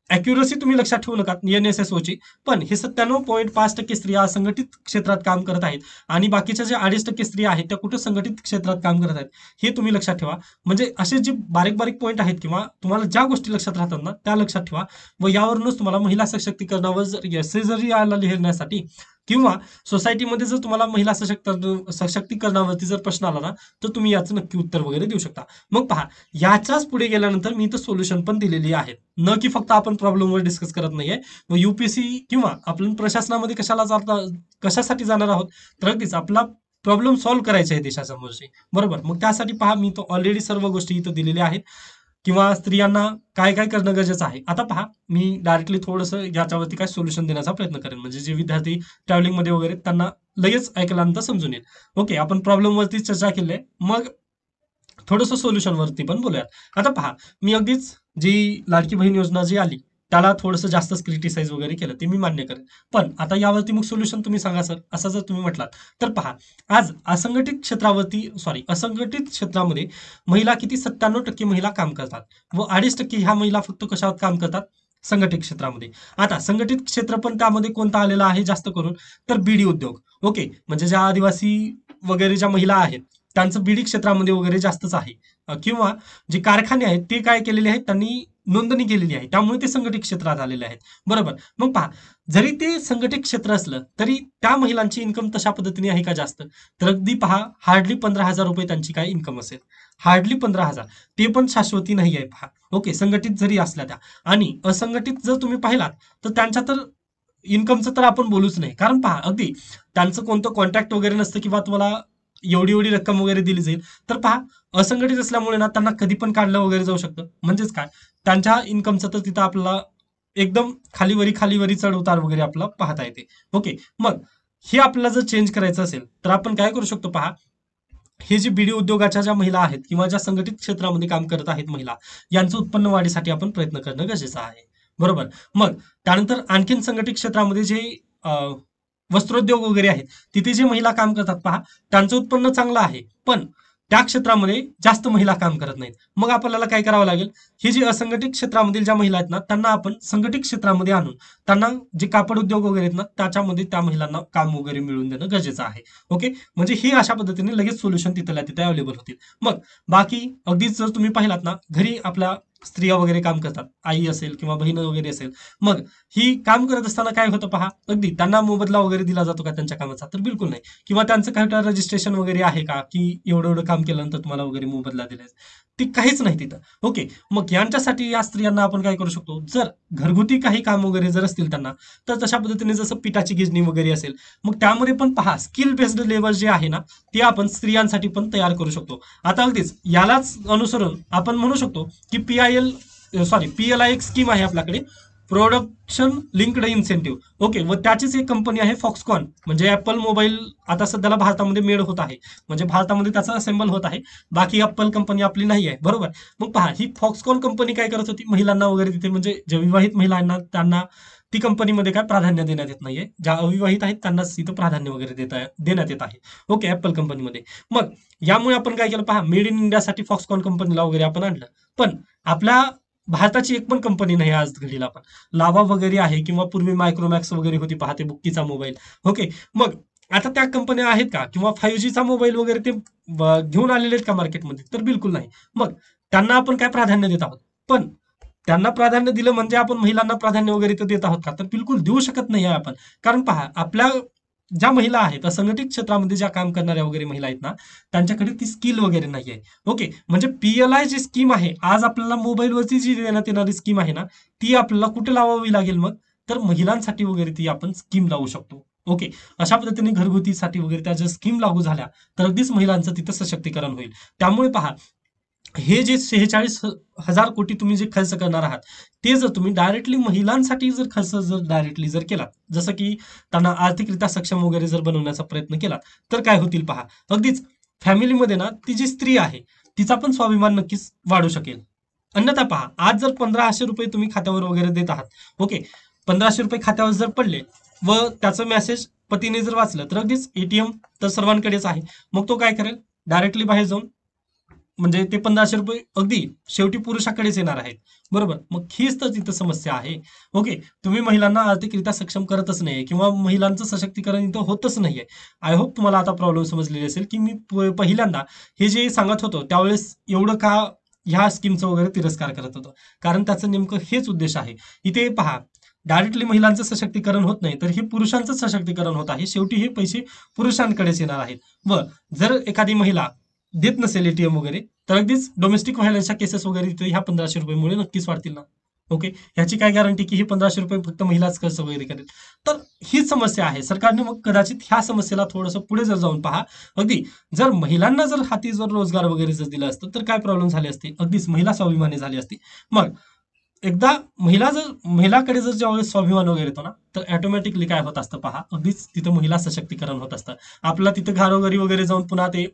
[SPEAKER 1] अॅक्युरसी तुम्ही लक्षात ठेवू नका एनएसएसओची, पण हे 97.5% स्त्रिया असंघटित क्षेत्रात काम करत आहेत आणि बाकीच्या ज्या 2.5% स्त्रिया आहेत त्या कुठं संघटित क्षेत्रात काम करत आहेत हे तुम्ही लक्षात ठेवा. म्हणजे असे जे बारीक बारीक पॉईंट आहेत किंवा तुम्हाला ज्या गोष्टी लक्षात राहतात ना त्या लक्षात ठेवा व यावरूनच तुम्हाला महिला सशक्तीकरणावर जर एसे जरी आला लिहिण्यासाठी किंवा सोसायटीमध्ये जर तुम्हाला महिला सशक्तीकरणावरती जर प्रश्न आला ना तर तुम्ही याचं नक्की उत्तर वगैरे देऊ शकता. मग पहा याच्याच पुढे गेल्यानंतर मी इथं सोल्युशन पण दिलेली आहेत, न की फक्त आपण प्रॉब्लेमवर डिस्कस करत नाहीये. व युपीएससी किंवा आपण प्रशासनामध्ये कशासाठी जाणार आहोत, तर अगदीच आपला प्रॉब्लेम सॉल्व्ह करायचा आहे देशासमोरचे. बरोबर. मग त्यासाठी पहा मी तो ऑलरेडी सर्व गोष्टी इथं दिलेल्या आहेत किंवा स्त्रियांना काय काय करणं गरजेचं आहे. आता पहा मी डायरेक्टली थोडंसं याच्यावरती काय सोल्युशन देण्याचा प्रयत्न करेन, म्हणजे जे विद्यार्थी ट्रॅव्हलिंग मध्ये वगैरे त्यांना लगेच ऐकल्यानंतर समजून येईल. ओके. आपण प्रॉब्लेम वरती चर्चा केली आहे, मग थोडंसं सोल्युशन वरती पण बोलूयात. आता पहा मी अगदीच जी लाडकी बहीण योजना जी आली त्याला थोडंसं जास्तच क्रिटिसाइज वगैरे केलं, ते मी मान्य करेन. पण आता यावरती मग सोल्युशन तुम्ही सांगा सर, असं जर तुम्ही म्हटलात तर पहा आज असंघटित क्षेत्रामध्ये महिला किती 97% महिला काम करतात व 2.5% ह्या महिला फक्त कशावर काम करतात, संघटित क्षेत्रामध्ये. आता संघटित क्षेत्र पण त्यामध्ये कोणता आलेला आहे जास्त करून, तर बीडी उद्योग. ओके. म्हणजे ज्या आदिवासी वगैरे ज्या महिला आहेत त्यांचं बीडी क्षेत्रामध्ये वगैरे जास्तच आहे. किंवा जे कारखाने आहेत ते काय केलेले आहेत, त्यांनी नोंदणी केलेली आहे, त्यामुळे ते संघटित क्षेत्रात आलेले आहेत. बरोबर. मग पहा जरी ते संघटित क्षेत्र असलं तरी त्या महिलांची इन्कम तशा पद्धतीने आहे का जास्त, तर अगदी पहा हार्डली 15,000 रुपये त्यांची काय इन्कम असेल, हार्डली 15,000. ते पण शाश्वती नाही आहे पहा. ओके. संघटित जरी असल्या त्या आणि असंघटित जर तुम्ही पाहिलात तर त्यांच्या तर इन्कमचं तर आपण बोलूच नाही. कारण पहा अगदी त्यांचं कोणतं कॉन्ट्रॅक्ट वगैरे नसतं किंवा तुम्हाला एवढी एवढी रक्कम वगैरे दिली जाईल. तर पहा असंघटित असल्यामुळे ना त्यांना कधी पण काढलं वगैरे जाऊ शकतं. म्हणजेच काय त्यांच्या इन्कमचं तर तिथं आपल्याला एकदम खालीवरी चढ उतार वगैरे आपला पाहता येते. ओके. मग हे आपल्याला जर चेंज करायचं असेल तर आपण काय करू शकतो पहा, हे जे बीडी उद्योगाच्या ज्या महिला आहेत किंवा ज्या संघटित क्षेत्रामध्ये काम करत आहेत महिला, यांचं उत्पन्न वाढीसाठी आपण प्रयत्न करणं गरजेचं आहे. बरोबर. मग त्यानंतर आणखीन संघटित क्षेत्रामध्ये जे वस्त्रोद्योग वगैरे आहेत तिथे जे महिला काम करतात पहा त्यांचं उत्पन्न चांगलं आहे, पण त्या क्षेत्रामध्ये जास्त महिला काम करत नाहीत. मग आपल्याला काय करावं लागेल, ही जी असंघटित क्षेत्रामधील ज्या महिला आहेत ना त्यांना आपण संघटित क्षेत्रामध्ये आणून त्यांना जे कापड उद्योग वगैरे आहेत ना त्याच्यामध्ये त्या महिलांना काम वगैरे मिळवून देणं गरजेचं आहे. ओके, म्हणजे ही अशा पद्धतीने लगेच सोल्युशन तिथल्या तिथे अवेलेबल होतील. मग बाकी अगदीच जर तुम्ही पाहिलात ना, घरी आपल्या स्त्रिया वगैरे काम करतात, आई असेल किंवा बहीण वगैरे असेल, मग ही काम करत असताना काय होतं पहा, अगदी त्यांना मोबदला वगैरे दिला जातो का त्यांच्या कामाचा, तर बिलकुल नाही. किंवा त्यांचं काय रजिस्ट्रेशन वगैरे आहे का, की एवढं एवढं काम केल्यानंतर तुम्हाला वगैरे मोबदला दिला, ती काहीच नाही तिथं. ओके, मग यांच्यासाठी या स्त्रियांना आपण काय करू शकतो, जर घरगुती काही काम वगैरे जर असतील त्यांना, तर तशा पद्धतीने जसं पिठाची गिजणी वगैरे असेल, मग त्यामध्ये पण पहा स्किल बेस्ड लेबर जे आहे ना ते आपण स्त्रियांसाठी पण तयार करू शकतो. आता अगदीच यालाच अनुसरून आपण म्हणू शकतो की PLI एक स्कीम आहे आपल्याकडे, प्रोडक्शन लिंक्ड इन्सेंटिव्ह. ओके, व त्याचीच एक कंपनी आहे फॉक्सकॉन, म्हणजे ऍपल मोबाईल आता सध्याला भारतामध्ये मेड होत आहे, म्हणजे भारतामध्ये त्याचा असेंबल होत आहे. बाकी ऍपल कंपनी आपली नाही आहे, बरोबर. मग पहा ही फॉक्सकॉन कंपनी काय करत होती, महिलांना वगैरे तिथे म्हणजे जे विवाहित महिलांना त्यांना ती कंपनीमध्ये काय प्राधान्य देण्यात येत नाहीये, ज्या अविवाहित आहेत त्यांनाच इथं प्राधान्य वगैरे देण्यात येत आहे. ओके, ऍपल कंपनीमध्ये. मग यामुळे आपण काय केलं पहा, मेड इन इंडियासाठी फॉक्सकॉन कंपनीला वगैरे आपण आणलं. पण आपल्या भारताची एक पण कंपनी नाही आज घडीला. पण लावा वगैरे आहे किंवा पूर्वी मायक्रोमॅक्स वगैरे होती पहा, ते बुक्कीचा मोबाईल. ओके, मग आता त्या कंपन्या आहेत का, किंवा 5Gचा मोबाईल वगैरे ते घेऊन आलेले आहेत का मार्केटमध्ये, तर बिलकुल नाही. मग त्यांना आपण काय प्राधान्य देत आहोत, पण त्यांना प्राधान्य दिलं म्हणजे आपण महिलांना प्राधान्य वगैरे तर देत आहोत का, तर बिलकुल देऊ शकत नाही आहे आपण. कारण पहा आपल्या ज्या महिला आहेत असंघटित क्षेत्रामध्ये ज्या काम करणाऱ्या वगैरे महिला आहेत ना, त्यांच्याकडे ती स्किल वगैरे नाही आहे. ओके, म्हणजे PLI जी स्कीम आहे आज आपल्याला मोबाईलवरची जी देण्यात येणारी स्कीम आहे ना, ती आपल्याला कुठे लावावी लागेल मग, तर महिलांसाठी वगैरे ती आपण स्कीम लावू शकतो. ओके, अशा पद्धतीने घरगुतीसाठी वगैरे त्या जर स्कीम लागू झाल्या तर अगदीच महिलांचं तिथं सशक्तीकरण होईल. त्यामुळे पहा हे जे 46,000 कोटी तुम्ही जे खर्च करणार आहात, ते जर तुम्ही डायरेक्टली महिलांसाठी जर खर्च जर डायरेक्टली जर केला, जसं की त्यांना आर्थिकरित्या सक्षम वगैरे जर बनवण्याचा प्रयत्न केला, तर काय होतील पहा, अगदीच फॅमिलीमध्ये ना ती जी स्त्री आहे तिचा पण स्वाभिमान नक्कीच वाढू शकेल. अन्यथा पहा, आज जर 1,500 रुपये तुम्ही खात्यावर वगैरे देत आहात, ओके, 1,500 रुपये खात्यावर जर पडले व त्याचं मेसेज पतीने जर वाचलं, तर अगदीच ATM तर सर्वांकडेच आहे. मग तो काय करेल, डायरेक्टली बाहेर जाऊन म्हणजे ते 1,500 रुपये अगदी शेवटी पुरुषाकडेच येणार आहेत, बरोबर. मग हीच तर तिथं समस्या आहे. ओके, तुम्ही महिलांना आर्थिकरित्या सक्षम करतच नाहीये किंवा महिलांचं सशक्तीकरण इथं होतच नाहीये. आय होप तुम्हाला आता प्रॉब्लेम समजलेली असेल की मी पहिल्यांदा हे जे सांगत होतो त्यावेळेस एवढं का ह्या स्कीमचं वगैरे तिरस्कार करत होतो, कारण त्याचं नेमकं हेच उद्देश आहे. इथे पहा, डायरेक्टली महिलांचं सशक्तीकरण होत नाही, तर हे पुरुषांचं सशक्तीकरण होत आहे. शेवटी हे पैसे पुरुषांकडेच येणार आहेत. व जर एखादी महिला देत नसेल ATM वगैरे, तर अगदीच डोमेस्टिक व्हायलन्सच्या केसेस वगैरे इथे ह्या 1,500 रुपयेमुळे नक्कीच वाढतील ना. ओके, ह्याची काय गॅरंटी की हे 1,500 रुपये फक्त महिलाच खर्च वगैरे करेल, तर हीच समस्या आहे. सरकारने मग कदाचित ह्या समस्येला थोडंसं पुढे जर जाऊन पहा, अगदी जर महिलांना जर हाती जर रोजगार वगैरे जर दिला असतं तर काय प्रॉब्लेम झाले असते, अगदीच महिला स्वाभिमानी झाली असती. मग एकदा महिलाकडे जर ज्यावेळेस स्वाभिमान वगैरे येतो ना, तर ऑटोमॅटिकली काय होत असतं पहा, अगदीच तिथं महिला सशक्तीकरण होत असतं. आपला तिथं घरोघरी वगैरे जाऊन पुन्हा ते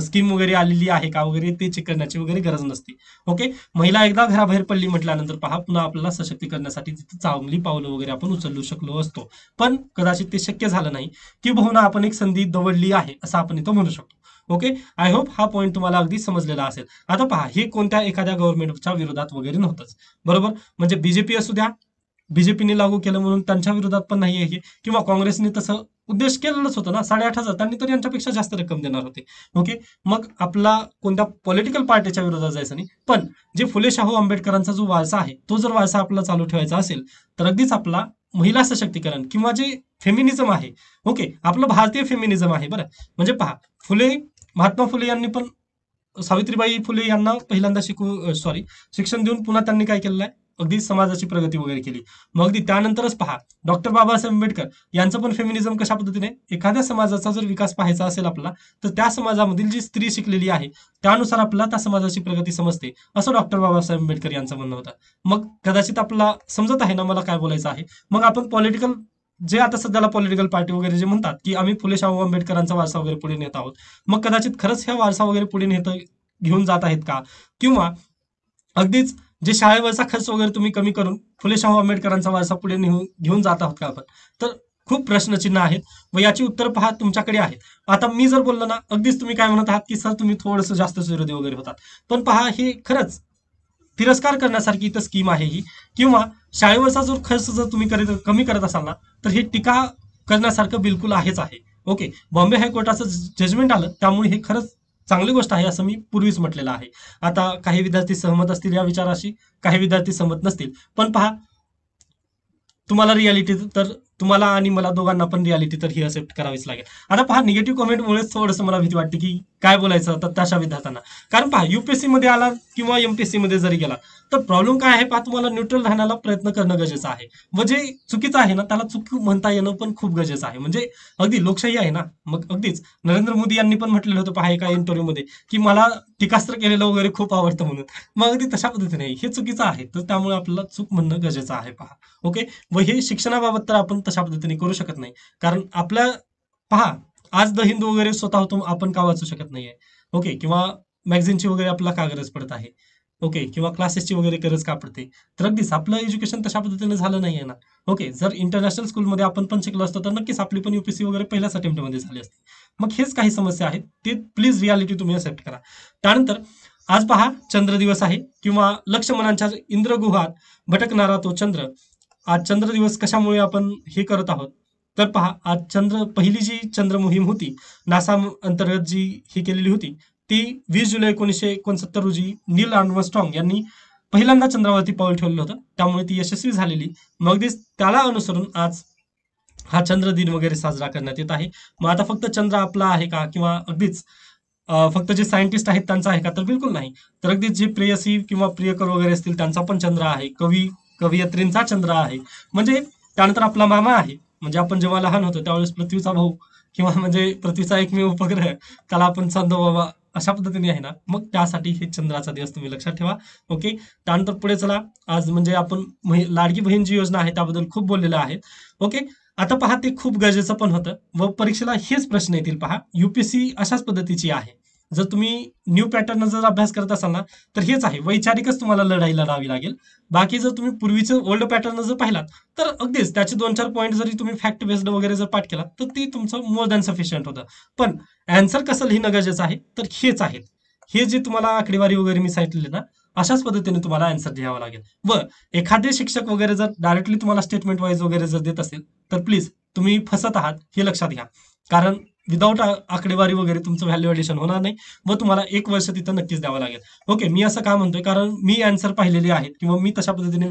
[SPEAKER 1] स्कीम वगैरे आलेली आहे का वगैरे ते चेक करण्याची वगैरे गरज नसते. ओके, महिला एकदा घराबाहेर पडली म्हटल्यानंतर पहा पुन्हा आपल्याला सशक्तीकरणासाठी तिथे चांगली पावलं वगैरे आपण उचलू शकलो असतो. पण कदाचित ते शक्य झालं नाही, किंबहुना आपण एक संधी दवडली आहे असं आपण इथं म्हणू शकतो. ओके, आय होप हा पॉईंट तुम्हाला अगदी समजलेला असेल. आता पहा, हे कोणत्या एखाद्या गव्हर्नमेंटच्या विरोधात वगैरे नव्हतंच, बरोबर. म्हणजे बीजेपी असू द्या, बीजेपीने लागू केलं म्हणून त्यांच्या विरोधात पण नाही आहे, किंवा काँग्रेसने तसं उद्देश केलेलंच होतं ना, 8,500 त्यांनी तर यांच्यापेक्षा जास्त रक्कम देणार होते. ओके, मग आपला कोणत्या पॉलिटिकल पार्टीच्या विरोधात जायचं नाही, पण जे फुले शाहू आंबेडकरांचा जो वारसा आहे तो जर वारसा आपला चालू ठेवायचा असेल, तर अगदीच आपला महिला सशक्तीकरण किंवा जे फेमिनिझम आहे, ओके, आपलं भारतीय फेमिनिझम आहे बरं. म्हणजे पहा, महात्मा फुले यांनी पण सावित्रीबाई फुले यांना पहिल्यांदा शिक्षण देऊन पुन्हा त्यांनी काय केलेलं आहे, अगदी समाजाची प्रगती वगैरे केली. मग अगदी त्यानंतरच पहा, डॉक्टर बाबासाहेब आंबेडकर यांचं पण फेमिनिझम कशा पद्धतीने, एखाद्या समाजाचा जर विकास पाहायचा असेल आपला, तर त्या समाजामधील जी स्त्री शिकलेली आहे त्यानुसार आपल्याला त्या समाजाची प्रगती समजते, असं डॉक्टर बाबासाहेब आंबेडकर यांचं म्हणणं होतं. मग कदाचित आपला समजत आहे ना मला काय बोलायचं आहे. मग आपण पॉलिटिकल जे आता सध्याला पॉलिटिकल पार्टी वगैरे जे म्हणतात की आम्ही फुले शाहू आंबेडकरांचा वारसा वगैरे पुढे नेत आहोत, मग कदाचित खरंच ह्या वारसा वगैरे पुढे घेऊन जात आहेत का, किंवा अगदीच जे शाळेवरचा खर्च वगैरे तुम्ही कमी करून फुले शाहू आंबेडकरांचा वारसा पुढे घेऊन जात आहोत का आपण, तर खूप प्रश्नचिन्ह आहेत व याची उत्तर पहा तुमच्याकडे आहेत. आता मी जर बोललो ना, अगदीच तुम्ही काय म्हणत आहात की सर तुम्ही थोडंसं जास्त विरोधी वगैरे होतात, पण पहा हे खरंच तिरस्कार करण्यासारखी इथं स्कीम आहे ही, किंवा शाळेवरचा जो खर्च जर तुम्ही कमी करत असाल ना, तर ही टीका करण्यासारखं बिलकुल आहेच आहे. ओके, बॉम्बे हायकोर्टाचं जजमेंट आलं त्यामुळे हे खरंच चांगली गोष्ट आहे असं मी पूर्वीच म्हटलेलं आहे. आता काही विद्यार्थी सहमत असतील या विचाराशी, काही विद्यार्थी सहमत नसतील, पण पहा तुम्हाला रियालिटी तर तुम्हाला आणि मला दोघांना पण रियालिटी तर ही एक्सेप्ट करावीच लागेल. आता पहा निगेटिव्ह कमेंटमुळेच थोडंसं मला भीती वाटते की काय बोलायचं तर तशा विद्यार्थ्यांना. कारण पहा युपीएससी मध्ये आला किंवा एमपीएससी मध्ये जरी गेला तर प्रॉब्लेम काय आहे पहा, तुम्हाला न्यूट्रल राहण्याला प्रयत्न करणं गरजेचं आहे. व जे चुकीचं आहे ना त्याला चूक म्हणता येणं पण खूप गरजेचं आहे. म्हणजे अगदी लोकशाही आहे ना, मग अगदीच नरेंद्र मोदी यांनी पण म्हटलेलं होतं पहा एका इंटरव्ह्यूमध्ये की मला टीकास्त्र केलेलं वगैरे खूप आवडतं म्हणून. मग अगदी तशा पद्धतीने हे चुकीचं आहे, तर त्यामुळे आपल्याला चूक म्हणणं गरजेचं आहे पहा. ओके, व हे शिक्षणाबाबत तर आपण तशा पद्धतीने करू शकत नाही. कारण आपल्या पहा आज द हिंदू वगैरे स्वतः आपण का वाचू शकत नाहीये. ओके, किंवा मॅगझिनची वगैरे आपल्याला का गरज पडत आहे. ओके, किंवा क्लासेसची वगैरे गरज का पडते. तर अगदीच आपलं एज्युकेशन तशा पद्धतीने झालं नाहीये ना. ओके, जर इंटरनॅशनल स्कूलमध्ये आपण पण शिकलो असतो तर नक्कीच आपली पण युपीएससी वगैरे पहिल्याच अटेम्प्टमध्ये झाली असती. मग हेच काही समस्या आहेत, ते प्लीज रियालिटी तुम्ही एक्सेप्ट करा. त्यानंतर आज पहा चंद्र दिवस आहे, किंवा लक्ष्मणांच्या इंद्रगुहात भटकणारा तो चंद्र. आज चंद्र दिवस कशामुळे आपण हे करत आहोत, तर पहा आज पहिली जी चंद्र मोहीम होती नासा अंतर्गत जी ही केलेली होती, ती 20 जुलै 1969 रोजी नील आर्मस्ट्रॉंग यांनी पहिल्यांदा चंद्रावरती पाऊल ठेवलं होतं, त्यामुळे ती यशस्वी झालेली. मग अगदीच त्याला अनुसरून आज हा चंद्र दिन वगैरे साजरा करण्यात येत आहे. मग आता फक्त चंद्र आपला आहे का, किंवा अगदीच फक्त जे सायंटिस्ट आहेत त्यांचा आहे का, तर बिलकुल नाही. तर अगदीच जे प्रेयसी किंवा प्रियकर वगैरे असतील त्यांचा पण चंद्र आहे, कवयित्रींचा चंद्र आहे. म्हणजे त्यानंतर आपला मामा आहे, म्हणजे आपण जेव्हा लहान होतो त्यावेळेस पृथ्वीचा भाऊ, किंवा म्हणजे पृथ्वीचा एकमेव उपग्रह, त्याला आपण बाबा अशा पद्धतीने आहे ना. मग त्यासाठी हे चंद्राचा दिवस तुम्ही लक्षात ठेवा. ओके, त्यानंतर पुढे चला. आज म्हणजे आपण लाडकी बहीण जी योजना आहे त्याबद्दल खूप बोललेलं आहे. ओके, आता पहा ते खूप गरजेचं पण होतं व परीक्षेला हेच प्रश्न येतील पहा. युपीएससी अशाच पद्धतीची आहे. जर तुम्ही न्यू पॅटर्न जर अभ्यास करत असाल ना, तर हेच आहे, वैचारिकच तुम्हाला लढाई लढावी लागेल. बाकी जर तुम्ही पूर्वीचं ओल्ड पॅटर्न जर पाहिलात तर अगदीच त्याचे 2-4 पॉईंट जरी तुम्ही फॅक्ट बेस्ड वगैरे जर पाठ केला तर ते तुमचं मोर दॅन सफिशियंट होतं. पण अँसर कसं लिहिणं गरजेचं आहे, तर हेच आहेत. हे जे तुम्हाला आकडेवारी वगैरे मी सांगितले ना, अशाच पद्धतीने तुम्हाला अँसर लिहावा लागेल. व एखादे शिक्षक वगैरे जर डायरेक्टली तुम्हाला स्टेटमेंट वाईज वगैरे जर देत असेल तर प्लीज तुम्ही फसत आहात हे लक्षात घ्या. कारण विदाऊट आकडेवारी वगैरे तुमचं व्हॅल्युएशन होणार नाही व तुम्हाला 1 वर्ष तिथं नक्कीच द्यावं लागेल. ओके, मी असं का म्हणतोय, कारण मी आन्सर पाहिलेले आहेत किंवा मी तशा पद्धतीने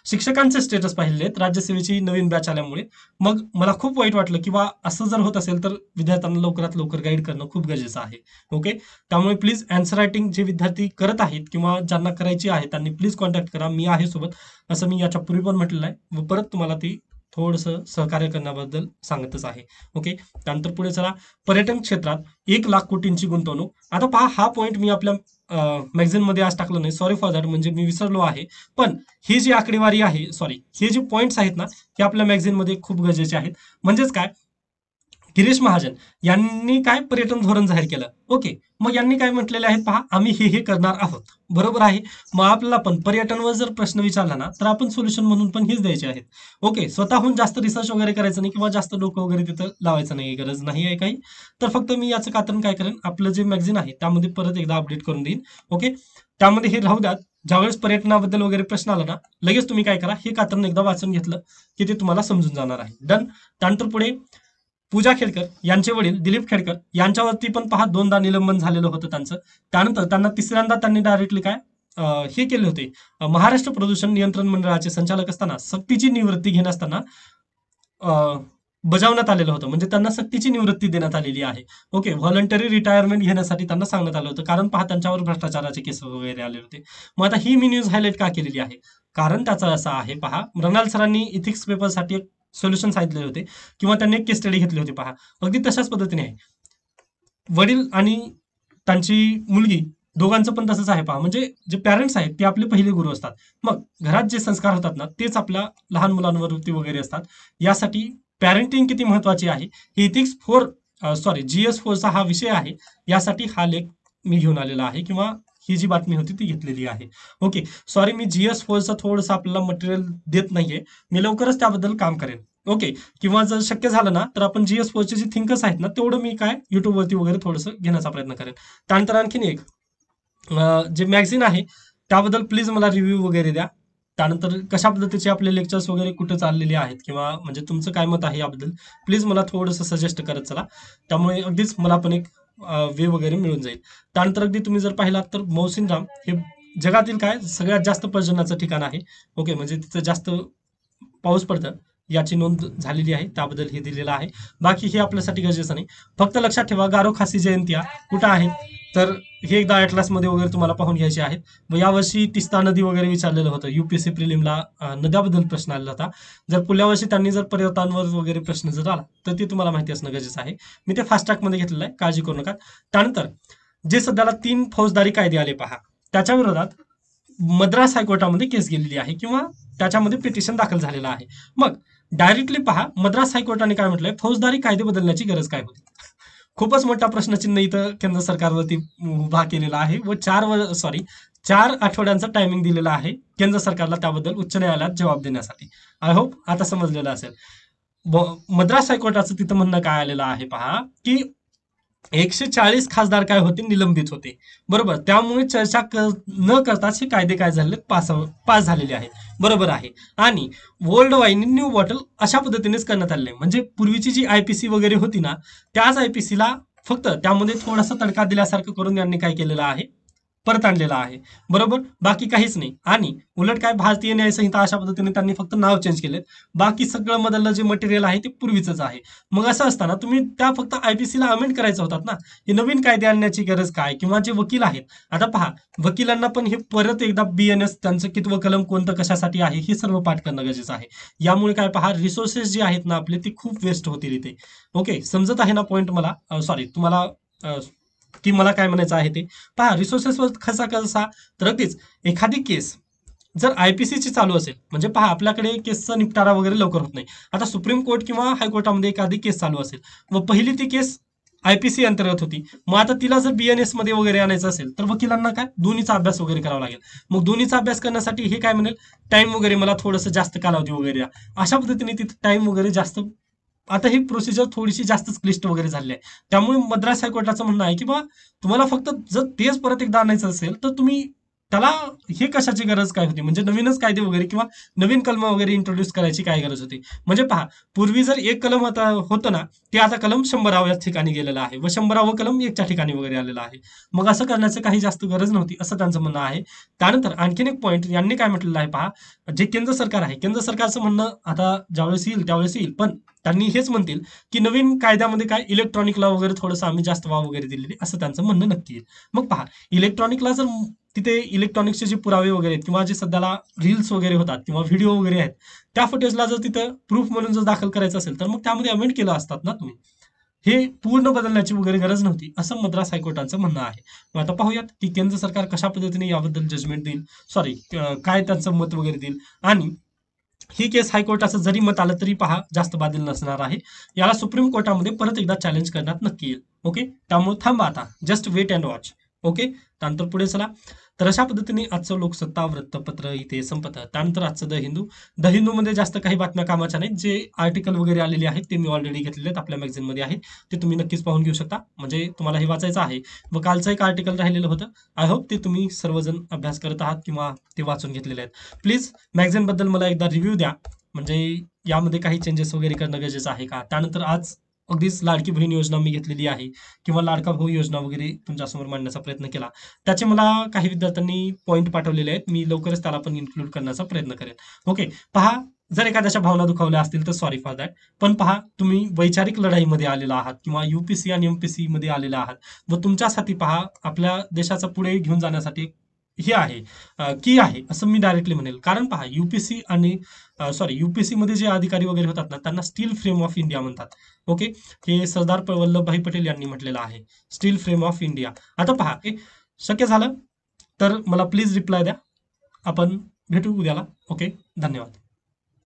[SPEAKER 1] शिक्षकांचे स्टेटस पाहिलेले आहेत राज्यसेवेची नवीन बॅच आल्यामुळे. मग मला खूप वाईट वाटलं किंवा असं जर होत असेल तर विद्यार्थ्यांना लवकरात लवकर गाईड करणं खूप गरजेचं आहे. ओके, त्यामुळे प्लीज आन्सर रायटिंग जे विद्यार्थी करत आहेत किंवा ज्यांना करायची आहे त्यांनी प्लीज कॉन्टॅक्ट करा, मी आहे सोबत. असं मी याच्या पूर्वी पण म्हटलेलं आहे व परत तुम्हाला ती थोडंसं सहकार्य करण्याबद्दल सांगतच आहे. ओके, त्यानंतर पुढे चला. पर्यटन क्षेत्रात 1 लाख कोटींची गुंतवणूक. आता पहा हा पॉईंट मी आपल्या मॅगझिन मध्ये आज टाकलं नाही, सॉरी फॉर दॅट, म्हणजे मी विसरलो आहे. पण ही जी आकडेवारी आहे, सॉरी, हे जे पॉईंट्स आहेत ना, हे आपल्या मॅगझिन मध्ये खूप गरजेचे आहेत. म्हणजेच काय, गिरीश महाजन यांनी काय पर्यटन धोरण जाहीर केलं. ओके, मग यांनी काय म्हटलेले आहेत पहा, आम्ही हे करणार आहोत. बरोबर आहे. मग आपल्याला पण पर्यटनवर जर प्रश्न विचारला ना तर आपण सोल्युशन म्हणून पण हेच द्यायचे आहेत. ओके, स्वतःहून जास्त रिसर्च वगैरे करायचं नाही किंवा जास्त डोकं वगैरे तिथं लावायचं नाही, गरज नाही आहे काही. तर फक्त मी याचं कात्रण काय करेन, आपलं जे मॅगझिन आहे त्यामध्ये परत एकदा अपडेट करून देईन. ओके, त्यामध्ये हे राहू द्यात. ज्यावेळेस पर्यटनाबद्दल वगैरे प्रश्न आला ना, लगेच तुम्ही काय करा, हे कात्रण एकदा वाचून घेतलं की ते तुम्हाला समजून जाणार आहे. डन. त्यानंतर पुढे पूजा खेडकर यांचे वडील दिलीप खेडकर यांच्यावरती पण पहा 2दा निलंबन झालेलं होतं त्यांचं. त्यानंतर त्यांना तिसऱ्यांदा त्यांनी डायरेक्टली काय हे केले होते, महाराष्ट्र प्रदूषण नियंत्रण मंडळाचे संचालक असताना सक्तीची निवृत्ती घेण्यासताना बजावण्यात आलेलं होतं. म्हणजे त्यांना सक्तीची निवृत्ती देण्यात आलेली आहे. ओके, व्हॉलंटरी रिटायरमेंट घेण्यासाठी त्यांना सांगण्यात आलं होतं, कारण पहा त्यांच्यावर भ्रष्टाचाराचे केस वगैरे आले होते. मग आता ही मी न्यूज हायलाईट का केलेली आहे, कारण त्याचं असं आहे पहा, मृणाल सरांनी इथिक्स पेपरसाठी एक सोल्युशन सांगितले होते किंवा त्यांनी एक केस स्टडी घेतली होती पहा. अगदी तशाच पद्धतीने आहे. वडील आणि त्यांची मुलगी दोघांचं पण तसंच आहे पहा. म्हणजे जे पॅरेंट्स आहेत ते आपले पहिले गुरु असतात. मग घरात जे संस्कार होतात ना तेच आपल्या लहान मुलांवरती वगैरे असतात. यासाठी पॅरेंटिंग किती महत्वाची आहे हे इथिक्स फोर GS4चा हा विषय आहे. यासाठी हा लेख मी घेऊन आलेला आहे किंवा ही जी बातमी होती ती घेतलेली आहे. ओके, सॉरी, मी GS4चं थोडंसं आपल्याला मटेरियल देत नाहीये, मी लवकरच त्याबद्दल काम करेन. ओके. किंवा जर शक्य झालं ना तर आपण GS फोरचे जे थिंकर्स आहेत ना तेवढं मी काय युट्यूबवरती वगैरे थोडंसं घेण्याचा प्रयत्न करेन. त्यानंतर आणखीन एक जे मॅगझिन आहे त्याबद्दल प्लीज मला रिव्ह्यू वगैरे द्या. त्यानंतर कशा पद्धतीचे आपले लेक्चर्स वगैरे कुठे चाललेले आहेत किंवा म्हणजे तुमचं काय मत आहे याबद्दल प्लीज मला थोडंसं सजेस्ट करत चला. त्यामुळे अगदीच मला पण एक वे वगैरे मिळून जाईल. त्यानंतर अगदी तुम्ही जर पाहिलात तर मौसिनराम हे जगातील काय सगळ्यात जास्त पर्जन्याचं ठिकाण आहे. ओके, म्हणजे तिथं जास्त पाऊस पडतं याची नोंद झालेली आहे, त्याबद्दल हे दिलेलं आहे. बाकी हे आपल्यासाठी गरजेचं नाही. फक्त लक्षात ठेवा गारो खासी जयंत्या कुठं आहेत तर हे एकदा ॲटलासमध्ये वगैरे तुम्हाला पाहून घ्यायचे आहेत. व यावर्षी तिस्ता नदी वगैरे विचारलेलं होतं UPSC प्रिलिमला, नद्याबद्दल प्रश्न आलेला होता. जर पुढल्या वर्षी त्यांनी जर पर्वतांवर वगैरे प्रश्न जर आला तर ते तुम्हाला माहिती असणं गरजेचं आहे. मी ते फास्ट ट्रॅकमध्ये घेतलेलं आहे, काळजी करू नका. त्यानंतर जे सध्याला 3 फौजदारी कायदे आले पहा, त्याच्या विरोधात मद्रास हायकोर्टामध्ये केस गेलेली आहे किंवा त्याच्यामध्ये पिटिशन दाखल झालेलं आहे. मग डायरेक्टली पहा मद्रास हायकोर्टाने काय म्हटलंय, फौजदारी कायदे बदलण्याची गरज काय होती. खूपच मोठा प्रश्नचिन्ह इथं केंद्र सरकारवरती उभा केलेला आहे व 4 आठवड्यांचा टायमिंग दिलेला आहे केंद्र सरकारला त्याबद्दल उच्च न्यायालयात जबाब देण्यासाठी. आय होप आता समजलेलं असेल. मद्रास हायकोर्टाचं तिथं म्हणणं काय आलेलं आहे पहा, की 140 खासदार काय होते, निलंबित होते. बरोबर, त्यामुळे चर्चा न करताच हे कायदे काय झाले, पास झालेले आहेत. बरोबर आहे. आणि ओल्ड वाईन न्यू बॉटल अशा पद्धतीनेच करण्यात आले. म्हणजे पूर्वीची जी IPC वगैरे होती ना त्याच IPCला फक्त त्यामध्ये थोडासा तडका दिल्यासारखं करून यांनी काय केलेलं आहे, परत आणलेला आहे. बरोबर, बाकी काहीच नाही. आणि उलट काय भारतीय न्याय संहिता अशा पद्धतीने त्यांनी फक्त नाव चेंज केले, बाकी सगळं बदललं जे मटेरियल आहे ते पूर्वीच आहे. मग असं असताना तुम्ही त्या फक्त IPCला अमेंड करायचं होतात ना, हे नवीन कायदे आणण्याची गरज काय. किंवा जे वकील आहेत, आता पहा वकिलांना पण हे परत एकदा BNS त्यांचं कितवं कलम कोणतं कशासाठी आहे हे सर्व पाठ करणं गरजेचं आहे. यामुळे काय पहा रिसोर्सेस जे आहेत ना आपले ते खूप वेस्ट होतील इथे. ओके, समजत आहे ना पॉईंट मला, सॉरी तुम्हाला की मला काय म्हणायचं आहे ते पहा. रिसोर्सेसवर कसा कसा तर अगदीच एखादी केस जर IPC ची चालू असेल, म्हणजे पहा आपल्याकडे केसचा निपटारा वगैरे लवकर होत नाही. आता सुप्रीम कोर्ट किंवा हायकोर्टामध्ये एखादी केस चालू असेल व पहिली ती केस IPC अंतर्गत होती, मग आता तिला जर BNS मध्ये वगैरे आणायचं असेल तर वकिलांना काय दोन्हीचा अभ्यास वगैरे करावा लागेल. मग दोन्हीचा अभ्यास करण्यासाठी हे काय म्हणेल, टाइम वगैरे मला थोडंसं जास्त कालावधी वगैरे द्या. अशा पद्धतीने तिथे टाइम वगैरे जास्त, आता ही प्रोसिजर थोडीशी जास्तच क्लिष्ट वगैरे झाली आहे. त्यामुळे मद्रास हायकोर्टाचं म्हणणं आहे की बा तुम्हाला फक्त जर तेच परत एकदा आणायचं असेल तर तुम्ही त्याला हे कशाची गरज काय होती, म्हणजे नवीनच कायदे वगैरे किंवा नवीन कलम वगैरे इंट्रोड्यूस करायची काय गरज होती. म्हणजे पहा पूर्वी जर एक कलम होतं ना ते आता कलम 100व्या ठिकाणी गेलेलं आहे व 100वं कलम 1च्या ठिकाणी वगैरे आलेलं आहे. मग असं करण्याचं काही जास्त गरज नव्हती असं त्यांचं म्हणणं आहे. त्यानंतर आणखीन एक पॉईंट यांनी काय म्हटलेलं आहे पहा, जे केंद्र सरकार आहे, केंद्र सरकारचं म्हणणं आता ज्यावेळेस येईल त्यावेळेस येईल, पण त्यांनी हेच म्हणतील की नवीन कायद्यामध्ये काय इलेक्ट्रॉनिक लॉ वगैरे थोडंसं आम्ही जास्त वाव वगैरे दिलेली असं त्यांचं म्हणणं नक्की येईल. मग पहा इलेक्ट्रॉनिकला जर तिथे इलेक्ट्रॉनिक्सचे जे पुरावे वगैरे आहेत किंवा जे सध्याला रील्स वगैरे होतात किंवा व्हिडिओ वगैरे आहेत त्या फुटेजला जर तिथं प्रूफ म्हणून जर दाखल करायचं असेल तर मग त्यामध्ये अमेंड केलं असतात ना तुम्ही. हे पूर्ण बदलण्याची वगैरे गरज नव्हती असं मद्रास हायकोर्टाचं म्हणणं आहे. मग आता पाहूयात की केंद्र सरकार कशा पद्धतीने याबद्दल जजमेंट देईल, सॉरी काय त्यांचं मत वगैरे देईल. आणि ही केस हायकोर्टाचं जरी मत आलं तरी पहा जास्त बाधिल नसणार आहे. याला सुप्रीम कोर्टामध्ये परत एकदा चॅलेंज करण्यात नक्की येईल. ओके, त्यामुळे थांबा आता, just wait and watch. Okay, त्यानंतर पुढे चला. तर अशा पद्धतीने आजचं लोकसत्ता वृत्तपत्र इथे संपतं. त्यानंतर आजचं द हिंदूमध्ये जास्त काही बातम्या कामाच्या नाहीत. जे आर्टिकल वगैरे आलेले आहेत ते मी ऑलरेडी घेतलेले आहेत, आपल्या मॅगझिनमध्ये आहेत, ते तुम्ही नक्कीच पाहून घेऊ शकता. म्हणजे तुम्हाला हे वाचायचं आहे. व कालचं एक आर्टिकल राहिलेलं होतं, आय होप ते तुम्ही सर्वजण अभ्यास करत आहात किंवा ते वाचून घेतलेले आहेत. प्लीज मॅगझिनबद्दल मला एकदा रिव्ह्यू द्या, म्हणजे यामध्ये काही चेंजेस वगैरे करणं गरजेचं आहे का. त्यानंतर आज अगदीच लाडकी बहीण योजना मी घेतलेली आहे किंवा लाडका भाऊ योजना वगैरे तुमच्यासमोर मांडण्याचा प्रयत्न केला. त्याचे मला काही विद्यार्थ्यांनी पॉईंट पाठवलेले आहेत, मी लवकरच त्याला पण इन्क्लूड करण्याचा प्रयत्न करेन. ओके, पहा जर एखाद्याच्या भावना दुखावल्या असतील तर सॉरी फॉर दॅट, पण पहा तुम्ही वैचारिक लढाईमध्ये आलेला आहात किंवा UPC आणि MPC मध्ये आलेला आहात व तुमच्यासाठी पहा आपल्या देशाचा पुढे घेऊन जाण्यासाठी हे आहे की आहे असं मी डायरेक्टली म्हणेल. कारण पहा UPC आणि UPC मध्ये जे अधिकारी वगैरे होतात ना त्यांना स्टील फ्रेम ऑफ इंडिया म्हणतात. ओके, हे सरदार वल्लभभाई पटेल यांनी म्हटलेलं आहे, स्टील फ्रेम ऑफ इंडिया. आता पहा शक्य झालं तर मला प्लीज रिप्लाय द्या. आपण भेटू उद्याला. ओके, धन्यवाद.